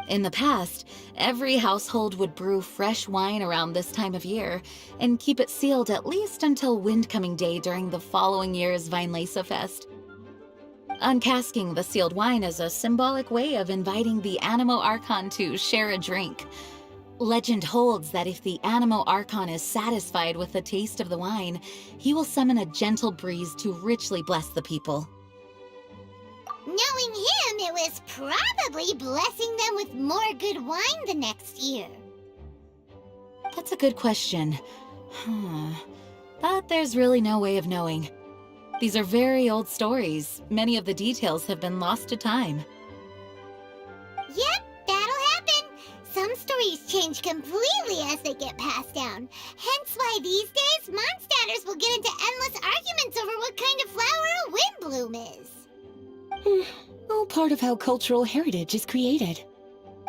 In the past, every household would brew fresh wine around this time of year and keep it sealed at least until Windcoming Day during the following year's Weinlesefest. Uncasking the sealed wine is a symbolic way of inviting the Animo Archon to share a drink. Legend holds that if the Animo Archon is satisfied with the taste of the wine, he will summon a gentle breeze to richly bless the people. Knowing him, it was probably blessing them with more good wine the next year. That's a good question. But there's really no way of knowing. These are very old stories. Many of the details have been lost to time. Yep, that'll happen. Some stories change completely as they get passed down. Hence why these days, Mondstadters will get into endless arguments over what kind of flower a windbloom is. All part of how cultural heritage is created.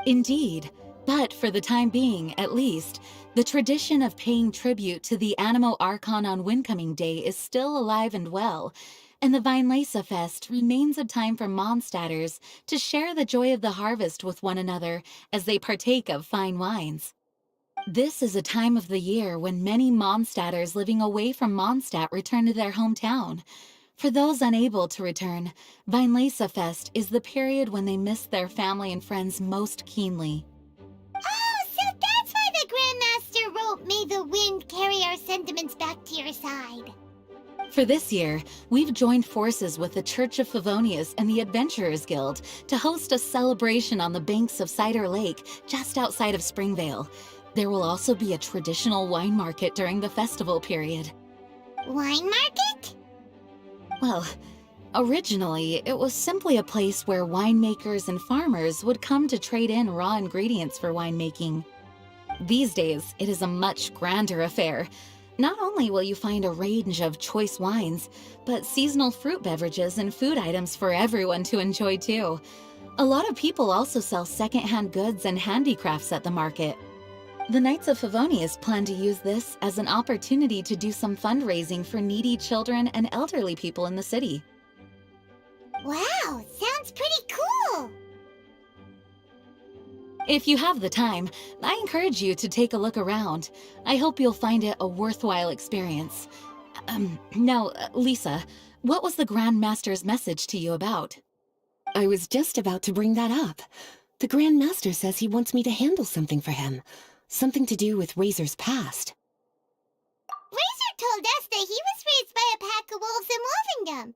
Indeed, but for the time being, at least, the tradition of paying tribute to the Animo Archon on Windcoming Day is still alive and well, and the Weinlesefest remains a time for Mondstadters to share the joy of the harvest with one another as they partake of fine wines. This is a time of the year when many Mondstadters living away from Mondstadt return to their hometown. For those unable to return, Weinlesefest is the period when they miss their family and friends most keenly. Oh, so that's why the Grandmaster wrote, "May the wind carry our sentiments back to your side." For this year, we've joined forces with the Church of Favonius and the Adventurers Guild to host a celebration on the banks of Cider Lake, just outside of Springvale. There will also be a traditional wine market during the festival period. Wine market? Well, originally, it was simply a place where winemakers and farmers would come to trade in raw ingredients for winemaking. These days, it is a much grander affair. Not only will you find a range of choice wines, but seasonal fruit beverages and food items for everyone to enjoy too. A lot of people also sell secondhand goods and handicrafts at the market. The Knights of Favonius plan to use this as an opportunity to do some fundraising for needy children and elderly people in the city. Wow, sounds pretty cool. If you have the time, I encourage you to take a look around. I hope you'll find it a worthwhile experience. Now, Lisa, what was the Grand Master's message to you about? I was just about to bring that up. The Grand Master says he wants me to handle something for him. Something to do with Razor's past. Razor told us that he was raised by a pack of wolves in Wolvendom.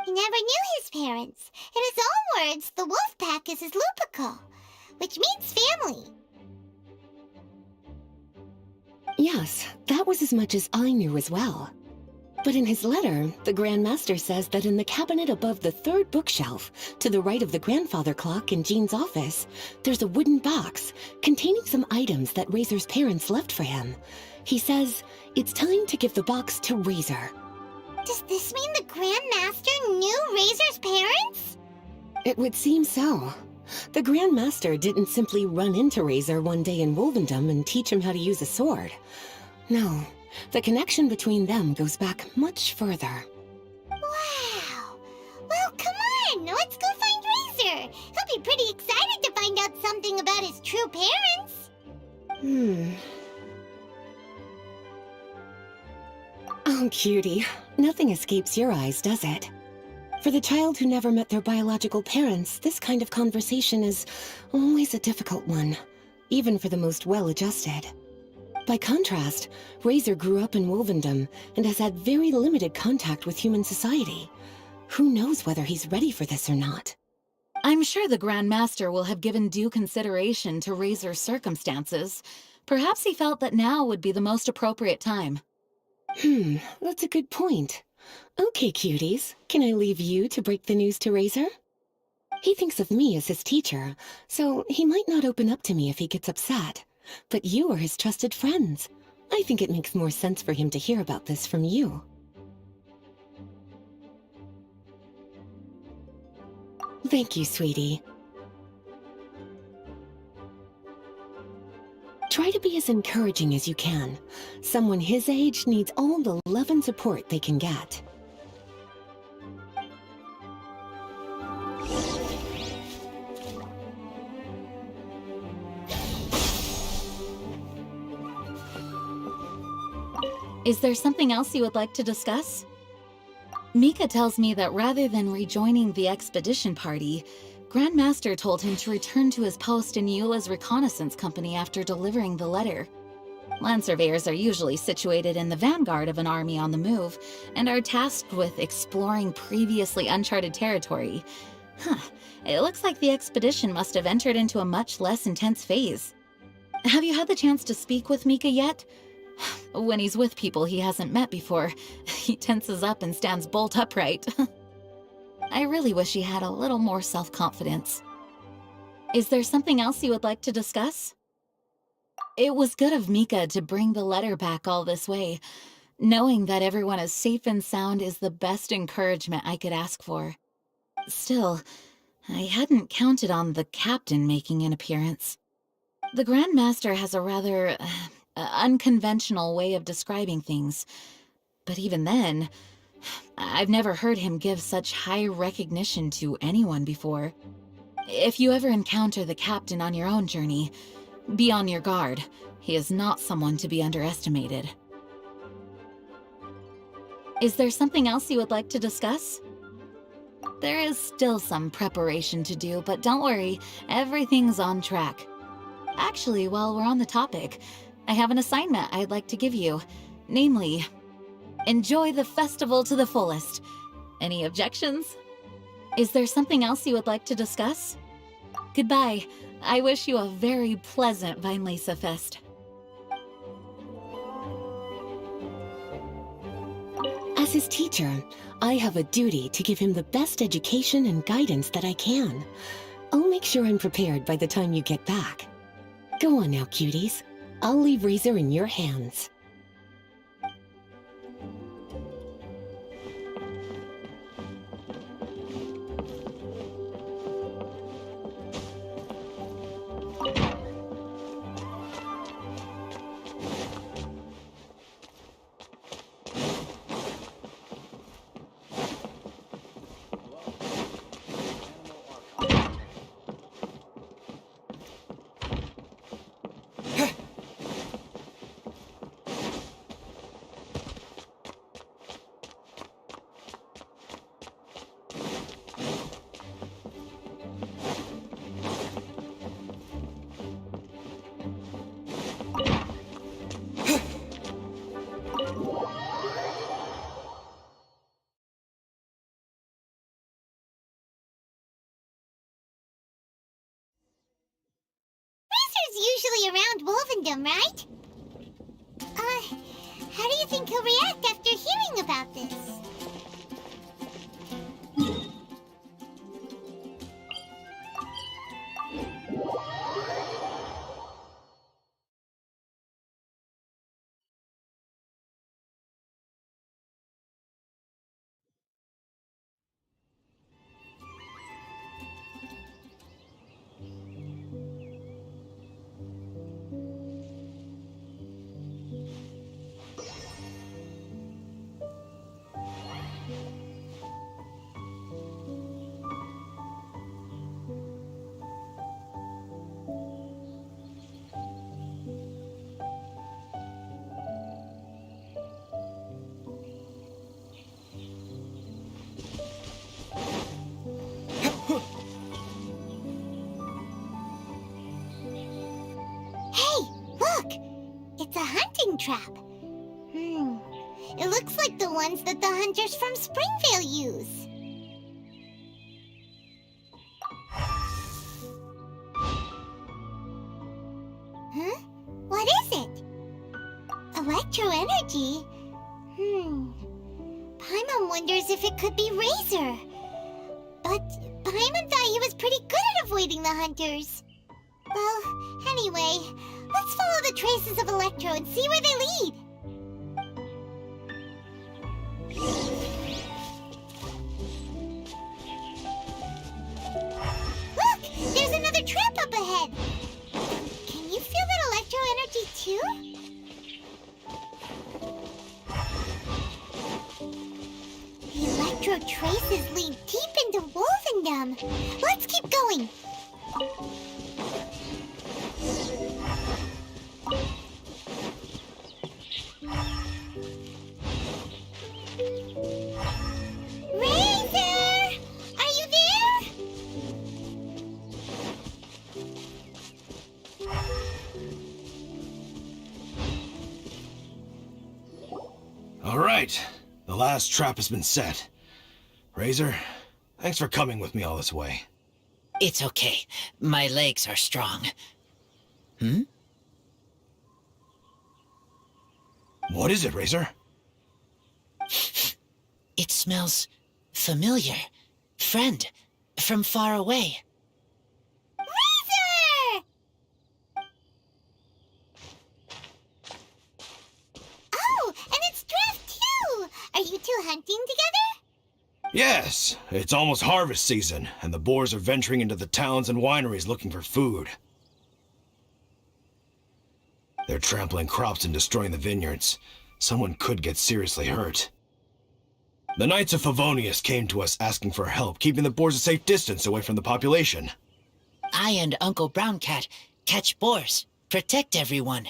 He never knew his parents. In his own words, the wolf pack is his lupical, which means family. Yes, that was as much as I knew as well. But in his letter, the Grand Master says that in the cabinet above the third bookshelf, to the right of the grandfather clock in Jean's office, there's a wooden box containing some items that Razor's parents left for him. He says it's time to give the box to Razor. Does this mean the Grand Master knew Razor's parents? It would seem so. The Grand Master didn't simply run into Razor one day in Wolvendom and teach him how to use a sword. No, the connection between them goes back much further. Wow! Well, come on! Let's go find Razor! He'll be pretty excited to find out something about his true parents! Oh, cutie. Nothing escapes your eyes, does it? For the child who never met their biological parents, this kind of conversation is always a difficult one, even for the most well-adjusted. By contrast, Razor grew up in Wolvendom and has had very limited contact with human society. Who knows whether he's ready for this or not? I'm sure the Grand Master will have given due consideration to Razor's circumstances. Perhaps he felt that now would be the most appropriate time. That's a good point. Okay, cuties, can I leave you to break the news to Razor? He thinks of me as his teacher, so he might not open up to me if he gets upset. But you are his trusted friends. I think it makes more sense for him to hear about this from you. Thank you, sweetie. Try to be as encouraging as you can. Someone his age needs all the love and support they can get. Is there something else you would like to discuss? Mika tells me that rather than rejoining the expedition party, Grandmaster told him to return to his post in Eula's reconnaissance company after delivering the letter. Land surveyors are usually situated in the vanguard of an army on the move, and are tasked with exploring previously uncharted territory. It looks like the expedition must have entered into a much less intense phase. Have you had the chance to speak with Mika yet? When he's with people he hasn't met before, he tenses up and stands bolt upright. I really wish he had a little more self-confidence. Is there something else you would like to discuss? It was good of Mika to bring the letter back all this way. Knowing that everyone is safe and sound is the best encouragement I could ask for. Still, I hadn't counted on the captain making an appearance. The Grand Master has a rather unconventional way of describing things. But even then, I've never heard him give such high recognition to anyone before. If you ever encounter the captain on your own journey, be on your guard. He is not someone to be underestimated. Is there something else you would like to discuss? There is still some preparation to do, but don't worry, everything's on track. Actually, while we're on the topic, I have an assignment I'd like to give you. Namely, enjoy the festival to the fullest. Any objections? Is there something else you would like to discuss? Goodbye. I wish you a very pleasant Vinelesa Fest. As his teacher, I have a duty to give him the best education and guidance that I can. I'll make sure I'm prepared by the time you get back. Go on now, cuties. I'll leave Razor in your hands. Wolvendom, right? How do you think he'll react after hearing about this? Hey, look! It's a hunting trap. It looks like the ones that the hunters from Springvale use. Huh? What is it? Electro energy? Paimon wonders if it could be Razor. But Paimon thought he was pretty good at avoiding the hunters. Well, anyway, let's follow the traces of Electro and see where they lead. Look! There's another trap up ahead! Can you feel that Electro energy too? The Electro traces lead deep into Wolvendom. Let's keep going. Razor! Are you there? All right, the last trap has been set. Razor, thanks for coming with me all this way. It's okay. My legs are strong. What is it, Razor? It smells familiar. Friend, from far away. Razor! Oh, and it's Draft too! Are you two hunting together? Yes, it's almost harvest season, and the boars are venturing into the towns and wineries looking for food. They're trampling crops and destroying the vineyards. Someone could get seriously hurt. The Knights of Favonius came to us asking for help keeping the boars a safe distance away from the population. I and Uncle Brown Cat catch boars, protect everyone.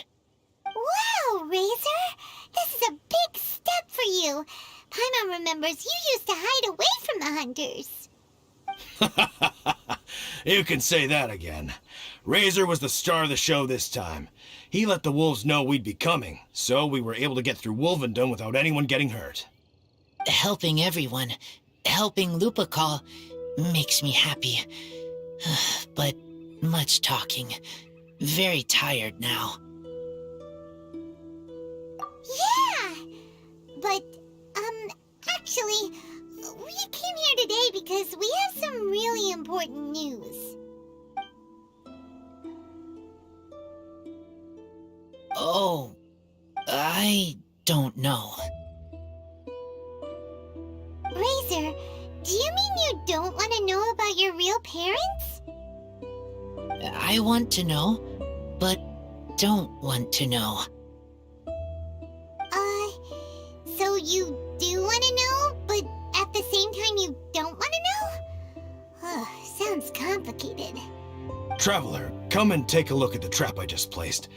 Wow, Razor! This is a big step for you. Paimon remembers you used to hide away from the hunters. You can say that again. Razor was the star of the show this time. He let the wolves know we'd be coming, so we were able to get through Wolvendom without anyone getting hurt. Helping everyone, helping Lupical, makes me happy. But much talking. Very tired now. Yeah! But, actually, we came here today because we have some really important news. Oh, I don't know. Razor, do you mean you don't want to know about your real parents? I want to know, but don't want to know. So you do want to know, but at the same time you don't want to know? Sounds complicated. Traveler, come and take a look at the trap I just placed.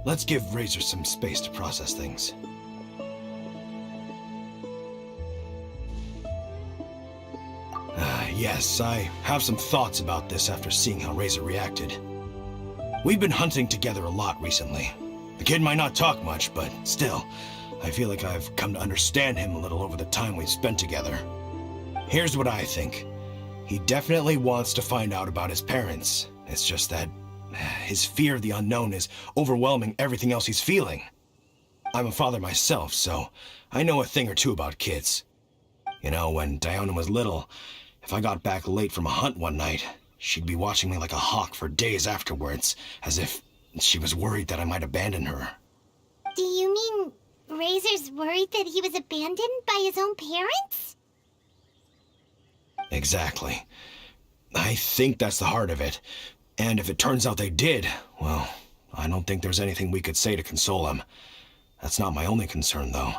Let's give Razor some space to process things. Yes, I have some thoughts about this after seeing how Razor reacted. We've been hunting together a lot recently. The kid might not talk much, but still, I feel like I've come to understand him a little over the time we've spent together. Here's what I think. He definitely wants to find out about his parents. It's just that his fear of the unknown is overwhelming everything else he's feeling. I'm a father myself, so I know a thing or two about kids. You know, when Diana was little, if I got back late from a hunt one night, she'd be watching me like a hawk for days afterwards, as if she was worried that I might abandon her. Do you mean Razor's worried that he was abandoned by his own parents? Exactly. I think that's the heart of it. And if it turns out they did, well, I don't think there's anything we could say to console him. That's not my only concern, though.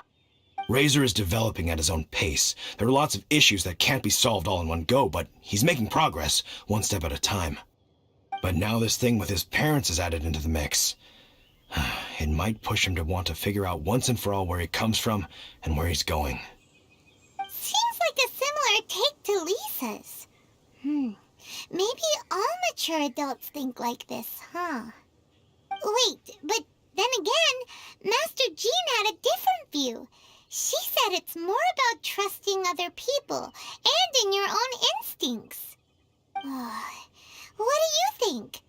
Razor is developing at his own pace. There are lots of issues that can't be solved all in one go, but he's making progress, one step at a time. But now this thing with his parents is added into the mix. It might push him to want to figure out once and for all where he comes from and where he's going. Seems like a similar take to Lisa's. Maybe all mature adults think like this, huh? Wait, but then again, Master Jean had a different view. She said it's more about trusting other people and in your own instincts. What do you think?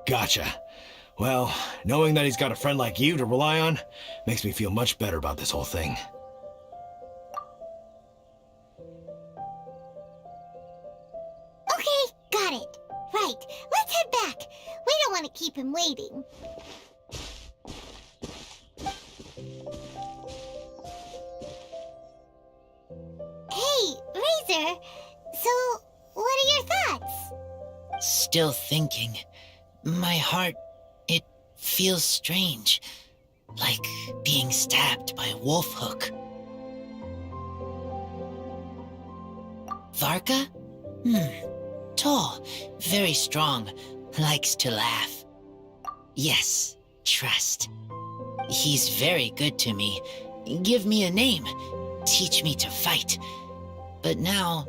Gotcha. Well, knowing that he's got a friend like you to rely on makes me feel much better about this whole thing. Okay, got it. Right, let's head back. We don't want to keep him waiting. Hey, Razor. So, what are your thoughts? Still thinking. My heart, it feels strange. Like being stabbed by a wolf hook. Varka? Tall, very strong, likes to laugh. Yes, trust. He's very good to me. Give me a name. Teach me to fight. But now,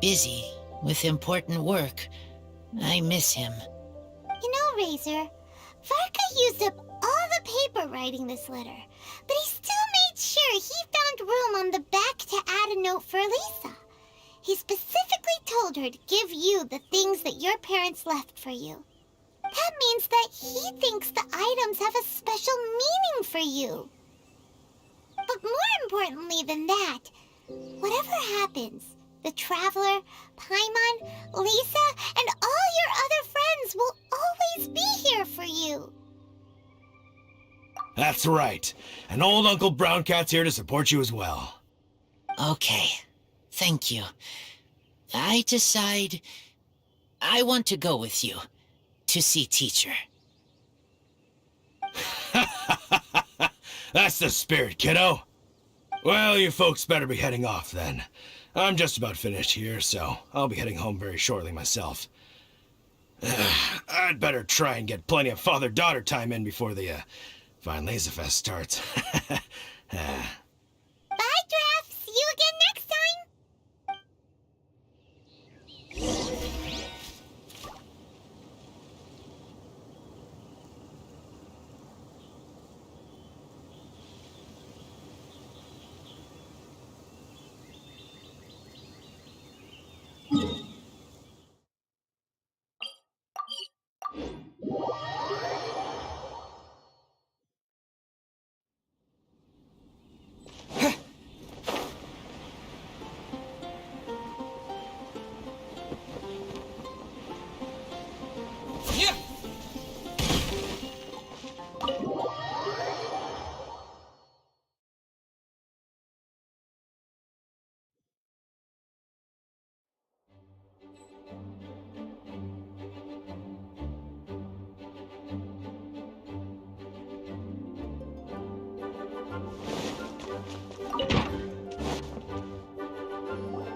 busy with important work. I miss him. You know, Razor, Varka used up all the paper writing this letter, but he still made sure he found room on the back to add a note for Lisa. He specifically told her to give you the things that your parents left for you. That means that he thinks the items have a special meaning for you. But more importantly than that, whatever happens, the Traveler, Paimon, Lisa, and all your other friends will always be here for you. That's right. And old Uncle Brown Cat's here to support you as well. Okay, thank you. I decide I want to go with you to see teacher. That's the spirit, kiddo. Well, you folks better be heading off then. I'm just about finished here, so I'll be heading home very shortly myself. I'd better try and get plenty of father-daughter time in before the Vine Laser Fest starts. Bye, Draft. See you again next time.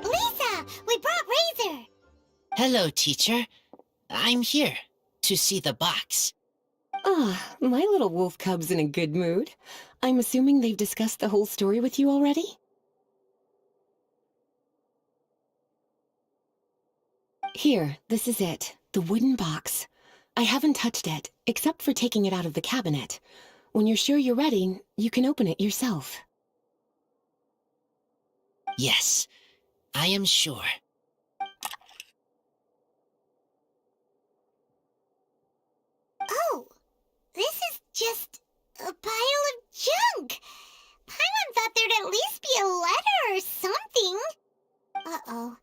Lisa, we brought Razor. Hello, teacher. I'm here to see the box. Ah, my little wolf cub's in a good mood. I'm assuming they've discussed the whole story with you already? Here, this is it. The wooden box. I haven't touched it, except for taking it out of the cabinet. When you're sure you're ready, you can open it yourself. Yes, I am sure. Oh, this is just a pile of junk. Paimon thought there'd at least be a letter or something. Uh-oh.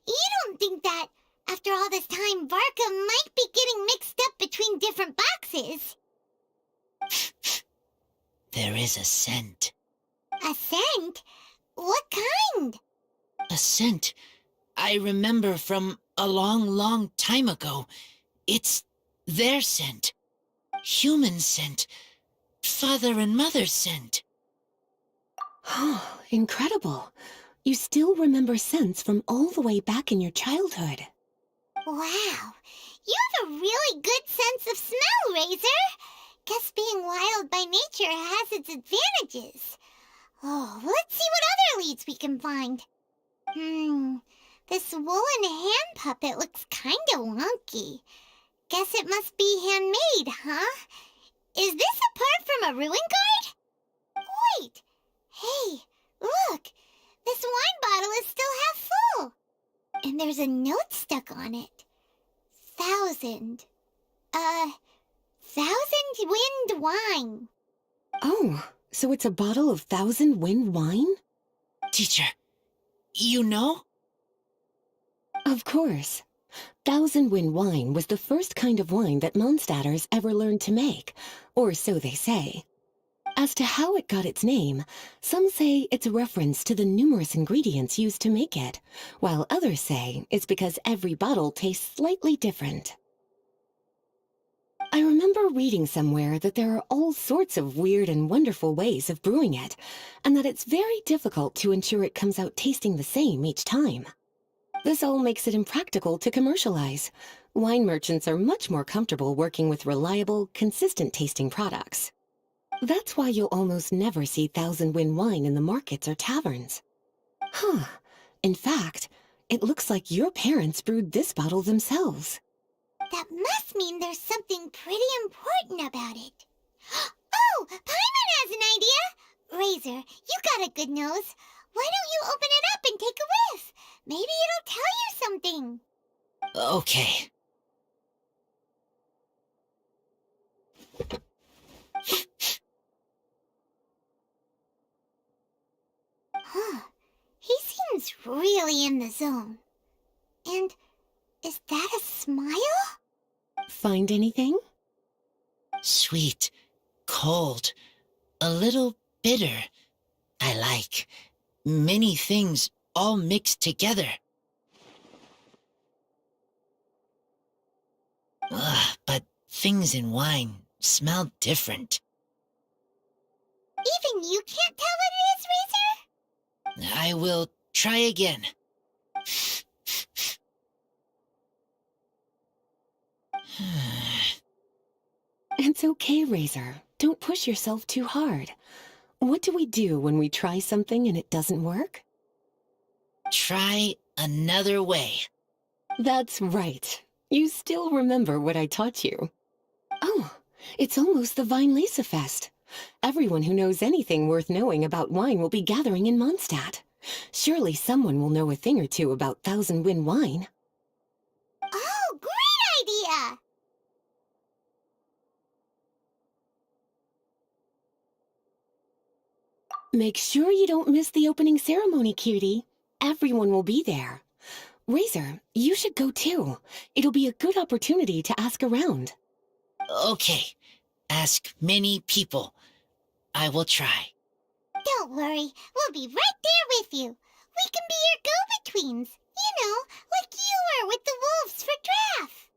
You don't think that, after all this time, Varka might be getting mixed up between different boxes? There is a scent. A scent? What kind? A scent I remember from a long, long time ago. It's their scent. Human scent. Father and mother scent. Oh, incredible. You still remember scents from all the way back in your childhood. Wow. You have a really good sense of smell, Razor. Guess being wild by nature has its advantages. Oh, let's see what other leads we can find. This woolen hand puppet looks kinda wonky. Guess it must be handmade, huh? Is this a part from a ruin guard? Wait! Hey, look! This wine bottle is still half full! And there's a note stuck on it. 1,000 wind wine. Oh, so it's a bottle of 1,000 wind wine? Teacher, you know? Of course. 1,000 wind wine was the first kind of wine that Mondstadters ever learned to make, or so they say. As to how it got its name, some say it's a reference to the numerous ingredients used to make it, while others say it's because every bottle tastes slightly different. I remember reading somewhere that there are all sorts of weird and wonderful ways of brewing it, and that it's very difficult to ensure it comes out tasting the same each time. This all makes it impractical to commercialize. Wine merchants are much more comfortable working with reliable, consistent-tasting products. That's why you'll almost never see 1,000 wind wine in the markets or taverns. Huh. In fact, it looks like your parents brewed this bottle themselves. That must mean there's something pretty important about it. Oh, Paimon has an idea! Razor, you got a good nose. Why don't you open it up and take a whiff? Maybe it'll tell you something. Okay. Huh. He seems really in the zone. And is that a smile? Find anything? Sweet, cold, a little bitter. I like many things all mixed together. But things in wine smell different. Even you can't tell what it is, Razor? I will try again. It's okay, Razor. Don't push yourself too hard. What do we do when we try something and it doesn't work? Try another way. That's right. You still remember what I taught you. Oh, it's almost the Vine Lisa Fest. Everyone who knows anything worth knowing about wine will be gathering in Mondstadt. Surely someone will know a thing or two about 1,000 wind wine. Oh, great idea! Make sure you don't miss the opening ceremony, cutie. Everyone will be there. Razor, you should go too. It'll be a good opportunity to ask around. Okay, ask many people. I will try. Don't worry, we'll be right there with you. We can be your go-betweens. You know, like you were with the wolves for Draff.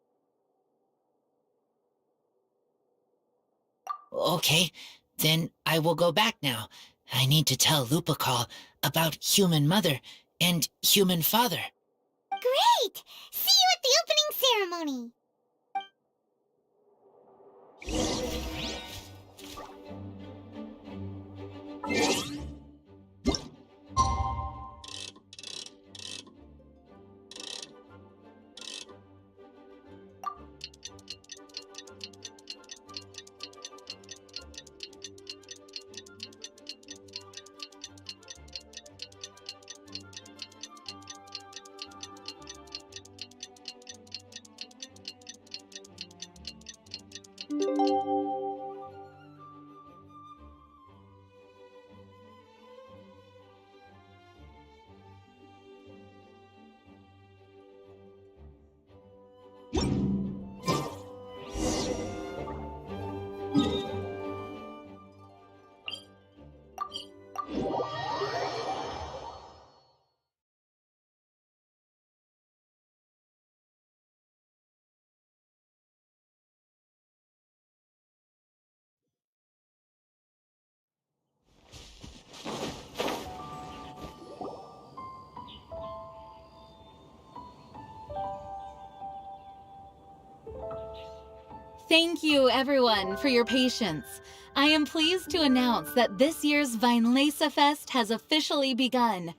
Okay, then I will go back now. I need to tell Lupacol about Human Mother and Human Father. Great! See you at the opening ceremony. Thank you, everyone, for your patience. I am pleased to announce that this year's Weinlese Fest has officially begun.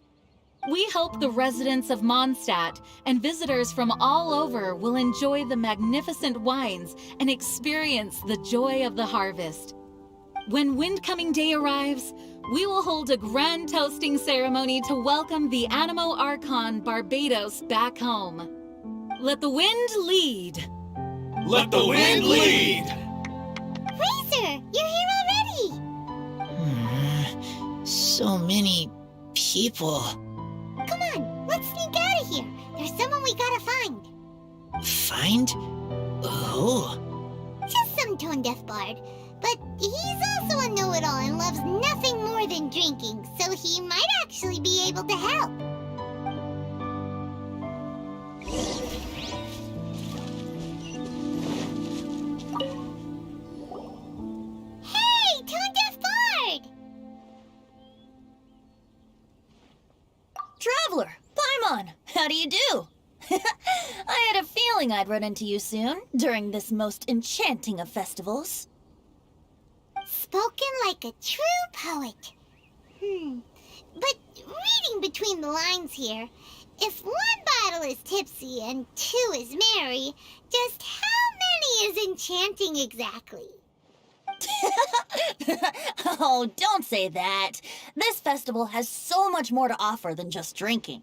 We hope the residents of Mondstadt and visitors from all over will enjoy the magnificent wines and experience the joy of the harvest. When Windcoming Day arrives, we will hold a grand toasting ceremony to welcome the Animo Archon Barbados back home. Let the wind lead. Let the wind lead! Razor, you're here already! So many people. Come on, let's sneak out of here. There's someone we gotta find. Find? Who? Just some tone-deaf bard. But he's also a know-it-all and loves nothing more than drinking, so he might actually be able to help. Hey, tone-deaf bard! Traveler, Paimon, how do you do? I had a feeling I'd run into you soon, during this most enchanting of festivals. Spoken like a true poet. But reading between the lines here, if one bottle is tipsy and two is merry, just how many is enchanting exactly? Oh, don't say that. This festival has so much more to offer than just drinking.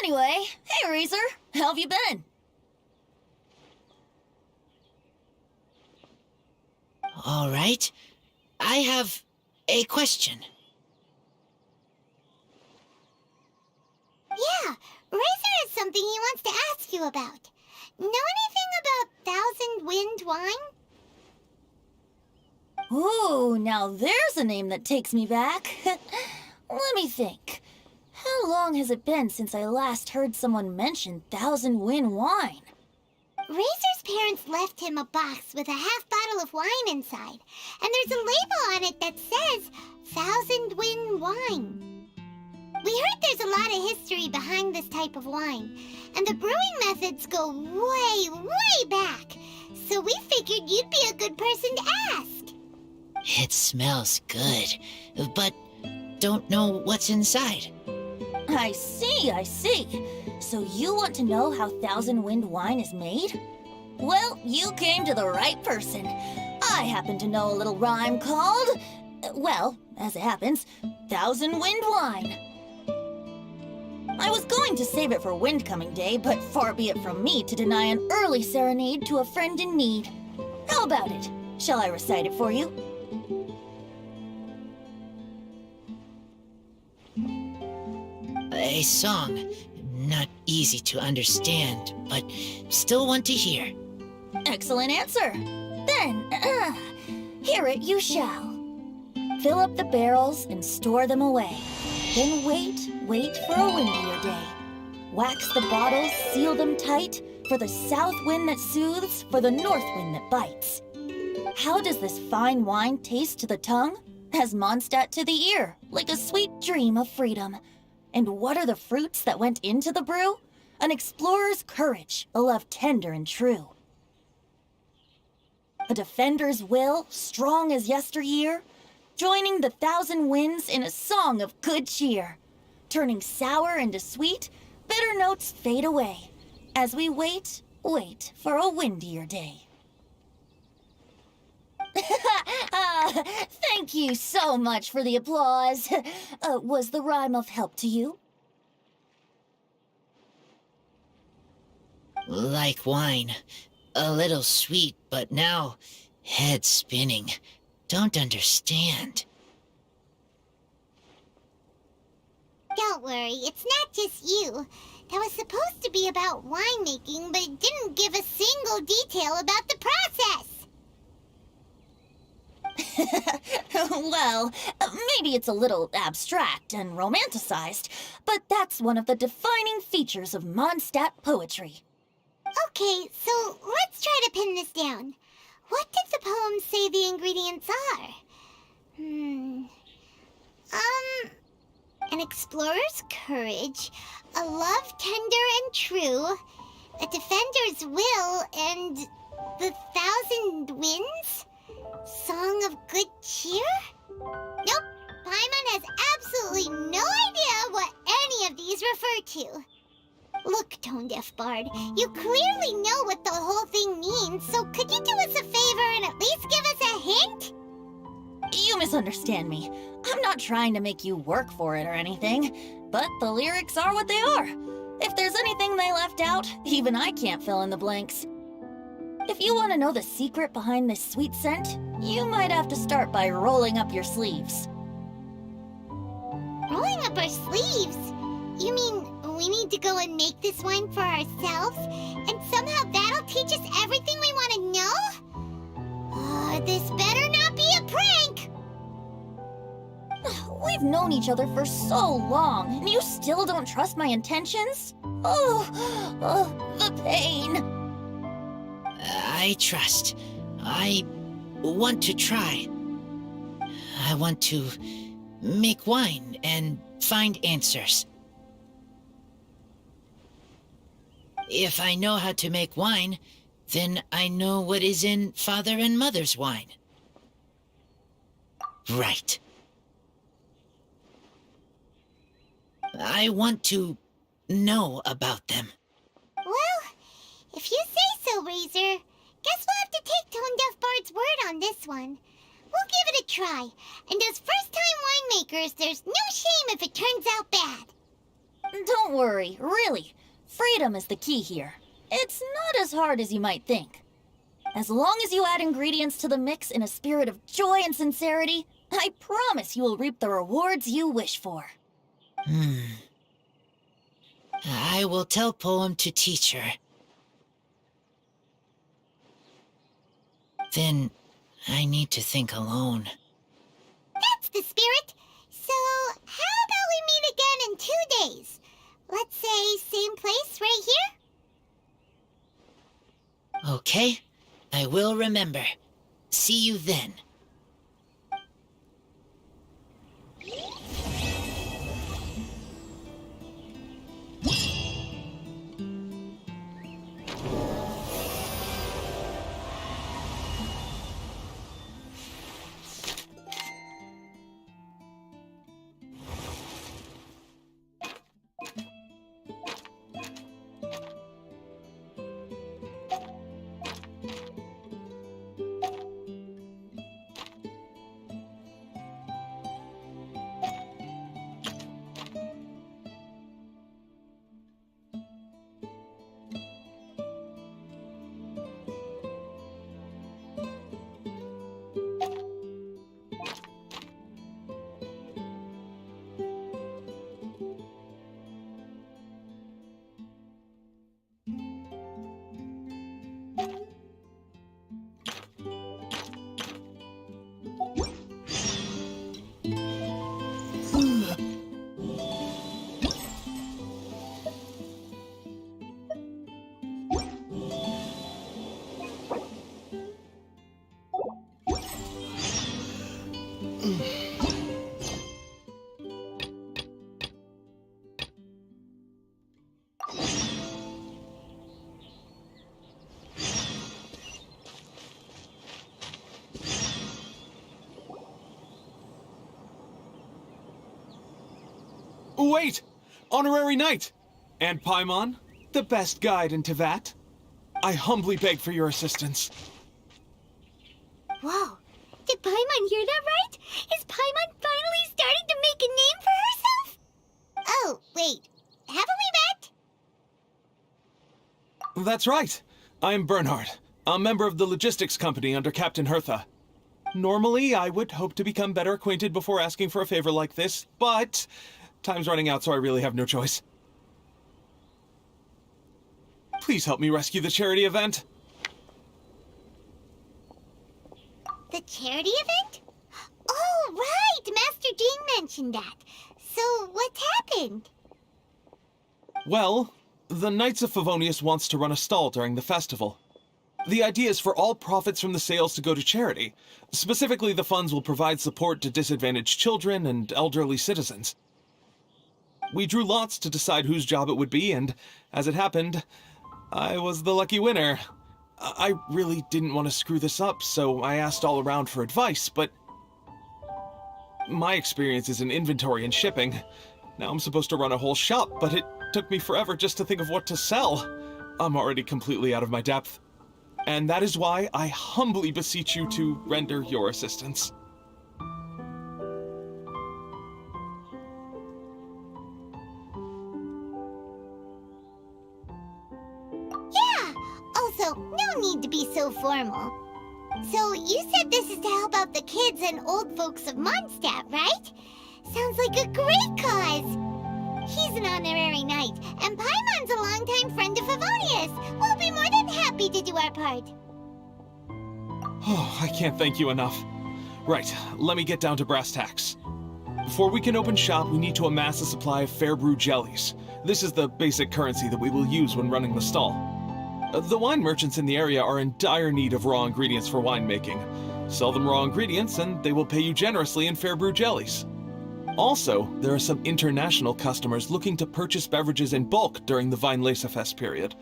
Anyway, hey Razor, how have you been? All right. I have a question. Yeah, Razor has something he wants to ask you about. Know anything about Thousand Wind wine? Ooh, now there's a name that takes me back. Let me think. How long has it been since I last heard someone mention Thousand Wind wine? Razor's parents left him a box with a half bottle of wine inside, and there's a label on it that says Thousand Wind Wine. We heard there's a lot of history behind this type of wine, and the brewing methods go way, way back, so we figured you'd be a good person to ask. It smells good, but don't know what's inside. I see, I see. So you want to know how Thousand Wind wine is made? Well, you came to the right person. I happen to know a little rhyme called, well, as it happens, Thousand Wind wine. I was going to save it for Windcoming Day, but far be it from me to deny an early serenade to a friend in need. How about it? Shall I recite it for you? A song. Not easy to understand, but still want to hear. Excellent answer. Then, hear it you shall. Fill up the barrels and store them away. Then wait for a windier day. Wax the bottles, seal them tight, for the south wind that soothes, for the north wind that bites. How does this fine wine taste to the tongue? As Mondstadt to the ear, like a sweet dream of freedom. And what are the fruits that went into the brew? An explorer's courage, a love tender and true. A defender's will, strong as yesteryear, joining the thousand winds in a song of good cheer. Turning sour into sweet, bitter notes fade away, as we wait for a windier day. Thank you so much for the applause. Was the rhyme of help to you? Like wine. A little sweet, but now head spinning. Don't understand. Don't worry, it's not just you. That was supposed to be about winemaking, but it didn't give a single detail about the process. Well, maybe it's a little abstract and romanticized, but that's one of the defining features of Mondstadt poetry. Okay, so let's try to pin this down. What did the poem say the ingredients are? An explorer's courage, a love tender and true, a defender's will, and the 1,000 winds? Song of good cheer? Nope, Paimon has absolutely no idea what any of these refer to. Look, Tone-Deaf Bard, you clearly know what the whole thing means, so could you do us a favor and at least give us a hint? You misunderstand me. I'm not trying to make you work for it or anything, but the lyrics are what they are. If there's anything they left out, even I can't fill in the blanks. If you want to know the secret behind this sweet scent, you might have to start by rolling up your sleeves. Rolling up our sleeves? You mean we need to go and make this wine for ourselves, and somehow that'll teach us everything we want to know? This better not be a prank! We've known each other for so long, and you still don't trust my intentions? Oh, the pain. I trust. I want to try. I want to make wine and find answers. If I know how to make wine, then I know what is in Father and Mother's wine. Right. I want to know about them. Well, if you say so, Razor, guess we'll have to take Tone-Deaf Bard's word on this one. We'll give it a try, and as first-time winemakers, there's no shame if it turns out bad. Don't worry, really. Freedom is the key here. It's not as hard as you might think. As long as you add ingredients to the mix in a spirit of joy and sincerity, I promise you will reap the rewards you wish for. I will tell Poem to teach her. Then I need to think alone. That's the spirit. So, how about we meet again in 2 days? Let's say same place right here? Okay, I will remember. See you then. Wait! Honorary Knight! And Paimon, the best guide in Tevat. I humbly beg for your assistance. Whoa, did Paimon hear that right? Is Paimon finally starting to make a name for herself? Oh, wait, haven't we met? That's right. I'm Bernhard, a member of the logistics company under Captain Hertha. Normally, I would hope to become better acquainted before asking for a favor like this, but time's running out, so I really have no choice. Please help me rescue the charity event. The charity event? Oh, right! Master Jean mentioned that. So, what's happened? Well, the Knights of Favonius wants to run a stall during the festival. The idea is for all profits from the sales to go to charity. Specifically, the funds will provide support to disadvantaged children and elderly citizens. We drew lots to decide whose job it would be, and as it happened, I was the lucky winner. I really didn't want to screw this up, so I asked all around for advice, but my experience is in inventory and shipping. Now I'm supposed to run a whole shop, but it took me forever just to think of what to sell. I'm already completely out of my depth. And that is why I humbly beseech you to render your assistance. Yeah! Also, no need to be so formal. So, you said this is to help out the kids and old folks of Mondstadt, right? Sounds like a great cause! He's an honorary knight, and Paimon's a longtime friend of Favonius. We'll be more than happy to do our part. Oh, I can't thank you enough. Right, let me get down to brass tacks. Before we can open shop, we need to amass a supply of fair brew jellies. This is the basic currency that we will use when running the stall. The wine merchants in the area are in dire need of raw ingredients for winemaking. Sell them raw ingredients, and they will pay you generously in fair brew jellies. Also, there are some international customers looking to purchase beverages in bulk during the Weinlesefest period.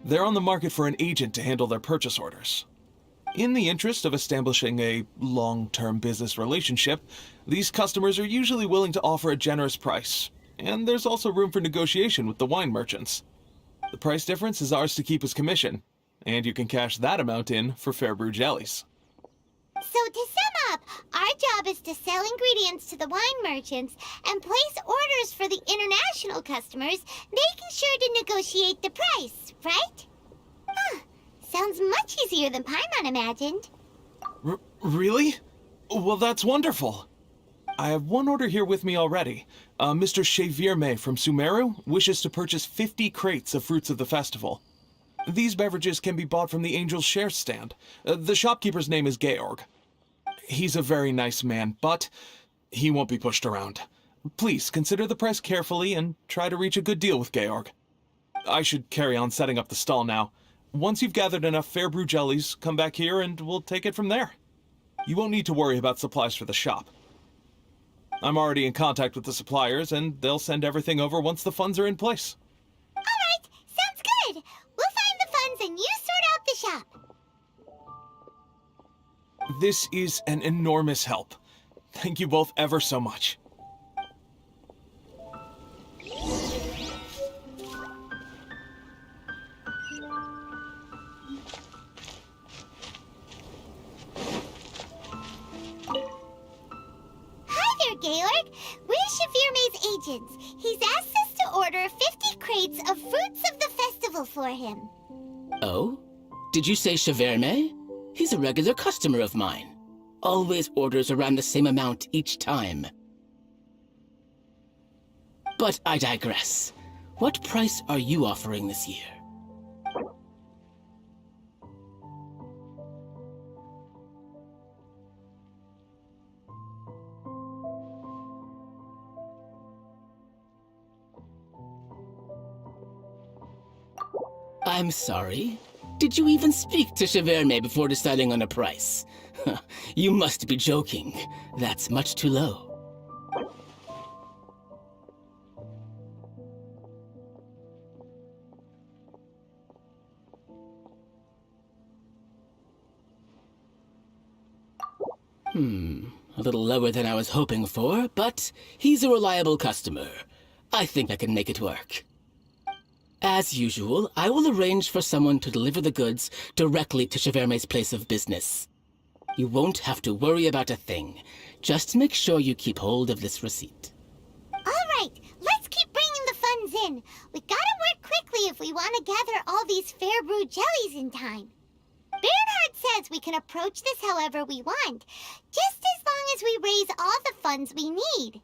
They're on the market for an agent to handle their purchase orders. In the interest of establishing a long-term business relationship, these customers are usually willing to offer a generous price, and there's also room for negotiation with the wine merchants. The price difference is ours to keep as commission, and you can cash that amount in for fair brew jellies. So to sum up, our job is to sell ingredients to the wine merchants and place orders for the international customers, making sure to negotiate the price, right? Huh. Sounds much easier than Paimon imagined. Really? Well, that's wonderful. I have one order here with me already. Mr. Chevirme from Sumeru wishes to purchase 50 crates of fruits of the festival. These beverages can be bought from the Angel's Share stand. The shopkeeper's name is Georg. He's a very nice man, but he won't be pushed around. Please consider the price carefully and try to reach a good deal with Georg. I should carry on setting up the stall now. Once you've gathered enough fair brew jellies, come back here and we'll take it from there. You won't need to worry about supplies for the shop. I'm already in contact with the suppliers, and they'll send everything over once the funds are in place. All right, sounds good. We'll find the funds and you sort out the shop. This is an enormous help. Thank you both ever so much. Georg, we're Chevirme's agents. He's asked us to order 50 crates of fruits of the festival for him. Oh? Did you say Chevirme? He's a regular customer of mine. Always orders around the same amount each time. But I digress. What price are you offering this year? I'm sorry. Did you even speak to Chevirme before deciding on a price? You must be joking. That's much too low. A little lower than I was hoping for, but he's a reliable customer. I think I can make it work. As usual, I will arrange for someone to deliver the goods directly to Chevirme's place of business. You won't have to worry about a thing. Just make sure you keep hold of this receipt. All right, let's keep bringing the funds in. We gotta work quickly if we want to gather all these fair brew jellies in time. Bernhard says we can approach this however we want, just as long as we raise all the funds we need.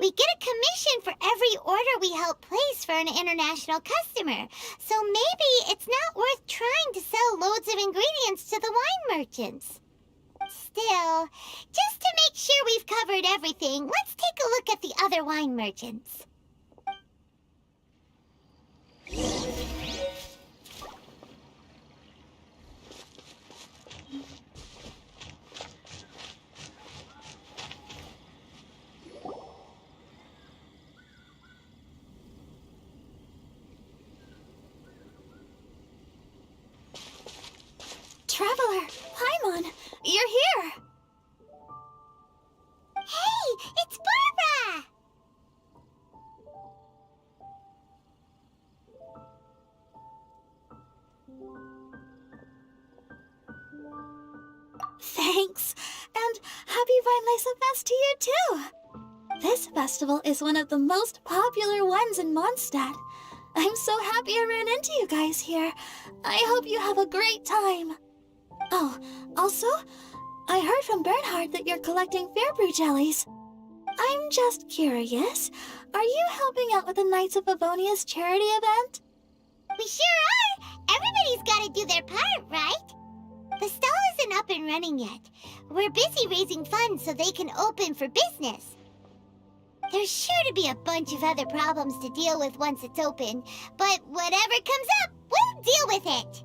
We get a commission for every order we help place for an international customer, so maybe it's not worth trying to sell loads of ingredients to the wine merchants. Still, just to make sure we've covered everything, let's take a look at the other wine merchants. Traveler, Paimon, you're here! Hey, it's Barbara! Thanks, and happy Weinlese Fest to you too! This festival is one of the most popular ones in Mondstadt. I'm so happy I ran into you guys here. I hope you have a great time. Oh, also, I heard from Bernhard that you're collecting Fairbrew jellies. I'm just curious, are you helping out with the Knights of Favonia's charity event? We sure are! Everybody's gotta do their part, right? The stall isn't up and running yet. We're busy raising funds so they can open for business. There's sure to be a bunch of other problems to deal with once it's open, but whatever comes up, we'll deal with it.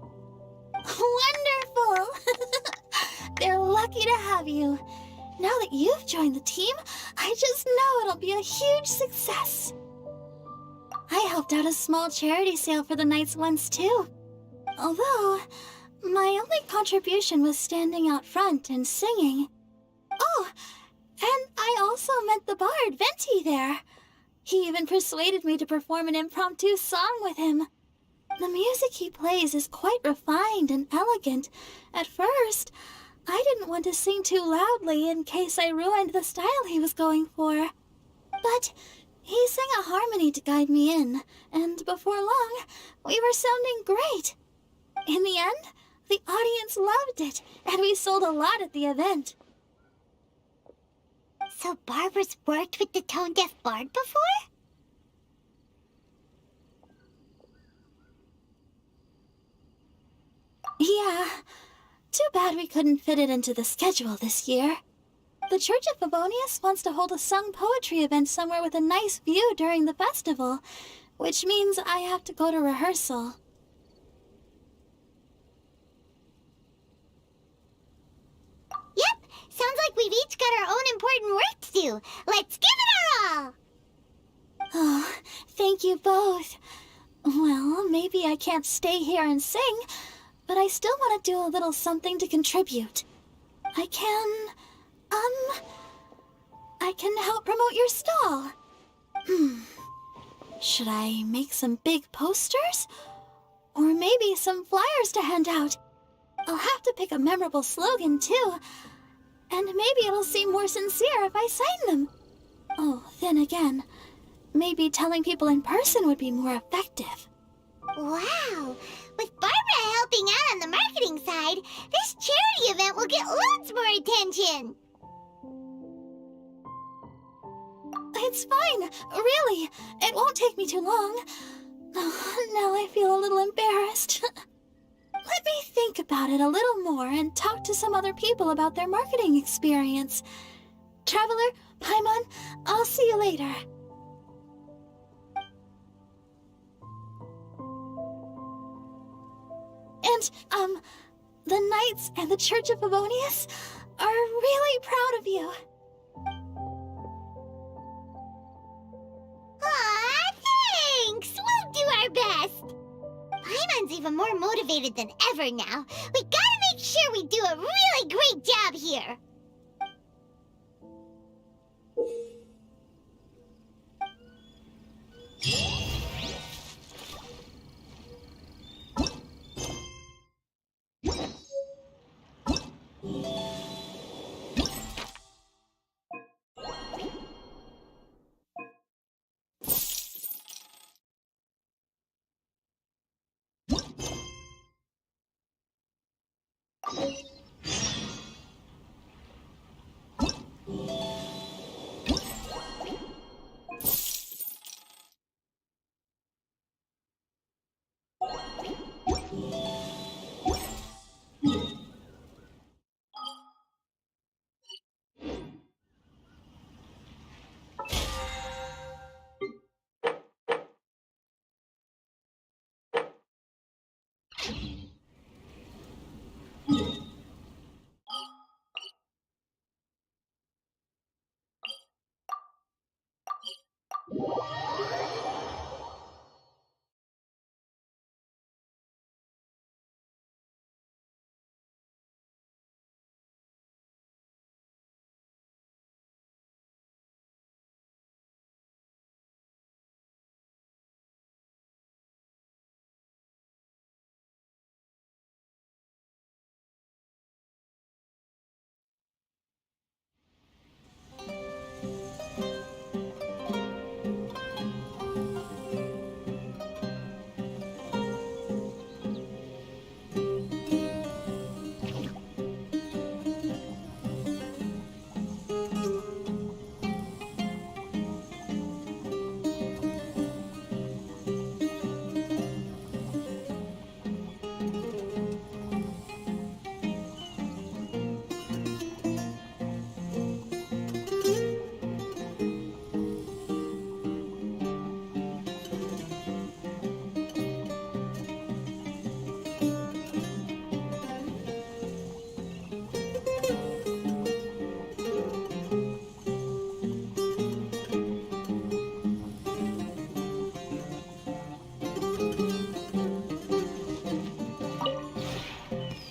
Wonderful! They're lucky to have you. Now that you've joined the team, I just know it'll be a huge success. I helped out a small charity sale for the Knights once too. Although, my only contribution was standing out front and singing. Oh, and I also met the bard, Venti, there. He even persuaded me to perform an impromptu song with him. The music he plays is quite refined and elegant. At first, I didn't want to sing too loudly in case I ruined the style he was going for. But he sang a harmony to guide me in, and before long, we were sounding great. In the end, the audience loved it, and we sold a lot at the event. So Barbara's worked with the tone-deaf bard before? Yeah. Too bad we couldn't fit it into the schedule this year. The Church of Favonius wants to hold a sung poetry event somewhere with a nice view during the festival, which means I have to go to rehearsal. Yep, sounds like we've each got our own important work to do. Let's give it our all! Oh, thank you both. Well, maybe I can't stay here and sing, but I still want to do a little something to contribute. I can help promote your stall. Should I make some big posters? Or maybe some flyers to hand out? I'll have to pick a memorable slogan, too. And maybe it'll seem more sincere if I sign them. Oh, then again, maybe telling people in person would be more effective. Wow! With Barbara helping out on the marketing side, this charity event will get loads more attention! It's fine, really. It won't take me too long. Oh, now I feel a little embarrassed. Let me think about it a little more and talk to some other people about their marketing experience. Traveler, Paimon, I'll see you later. And, the Knights and the Church of Favonius are really proud of you. Aw, thanks! We'll do our best! Paimon's even more motivated than ever now. We gotta make sure we do a really great job here!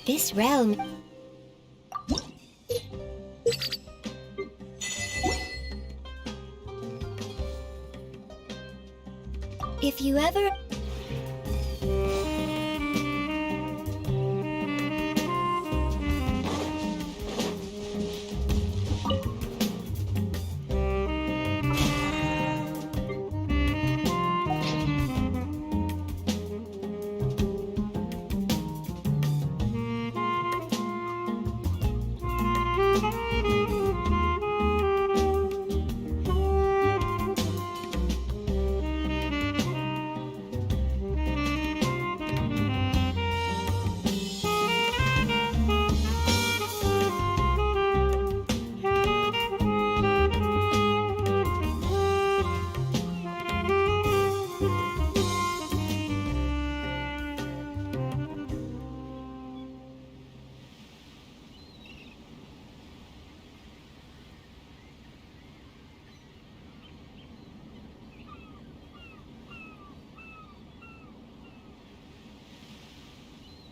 This realm... If you ever...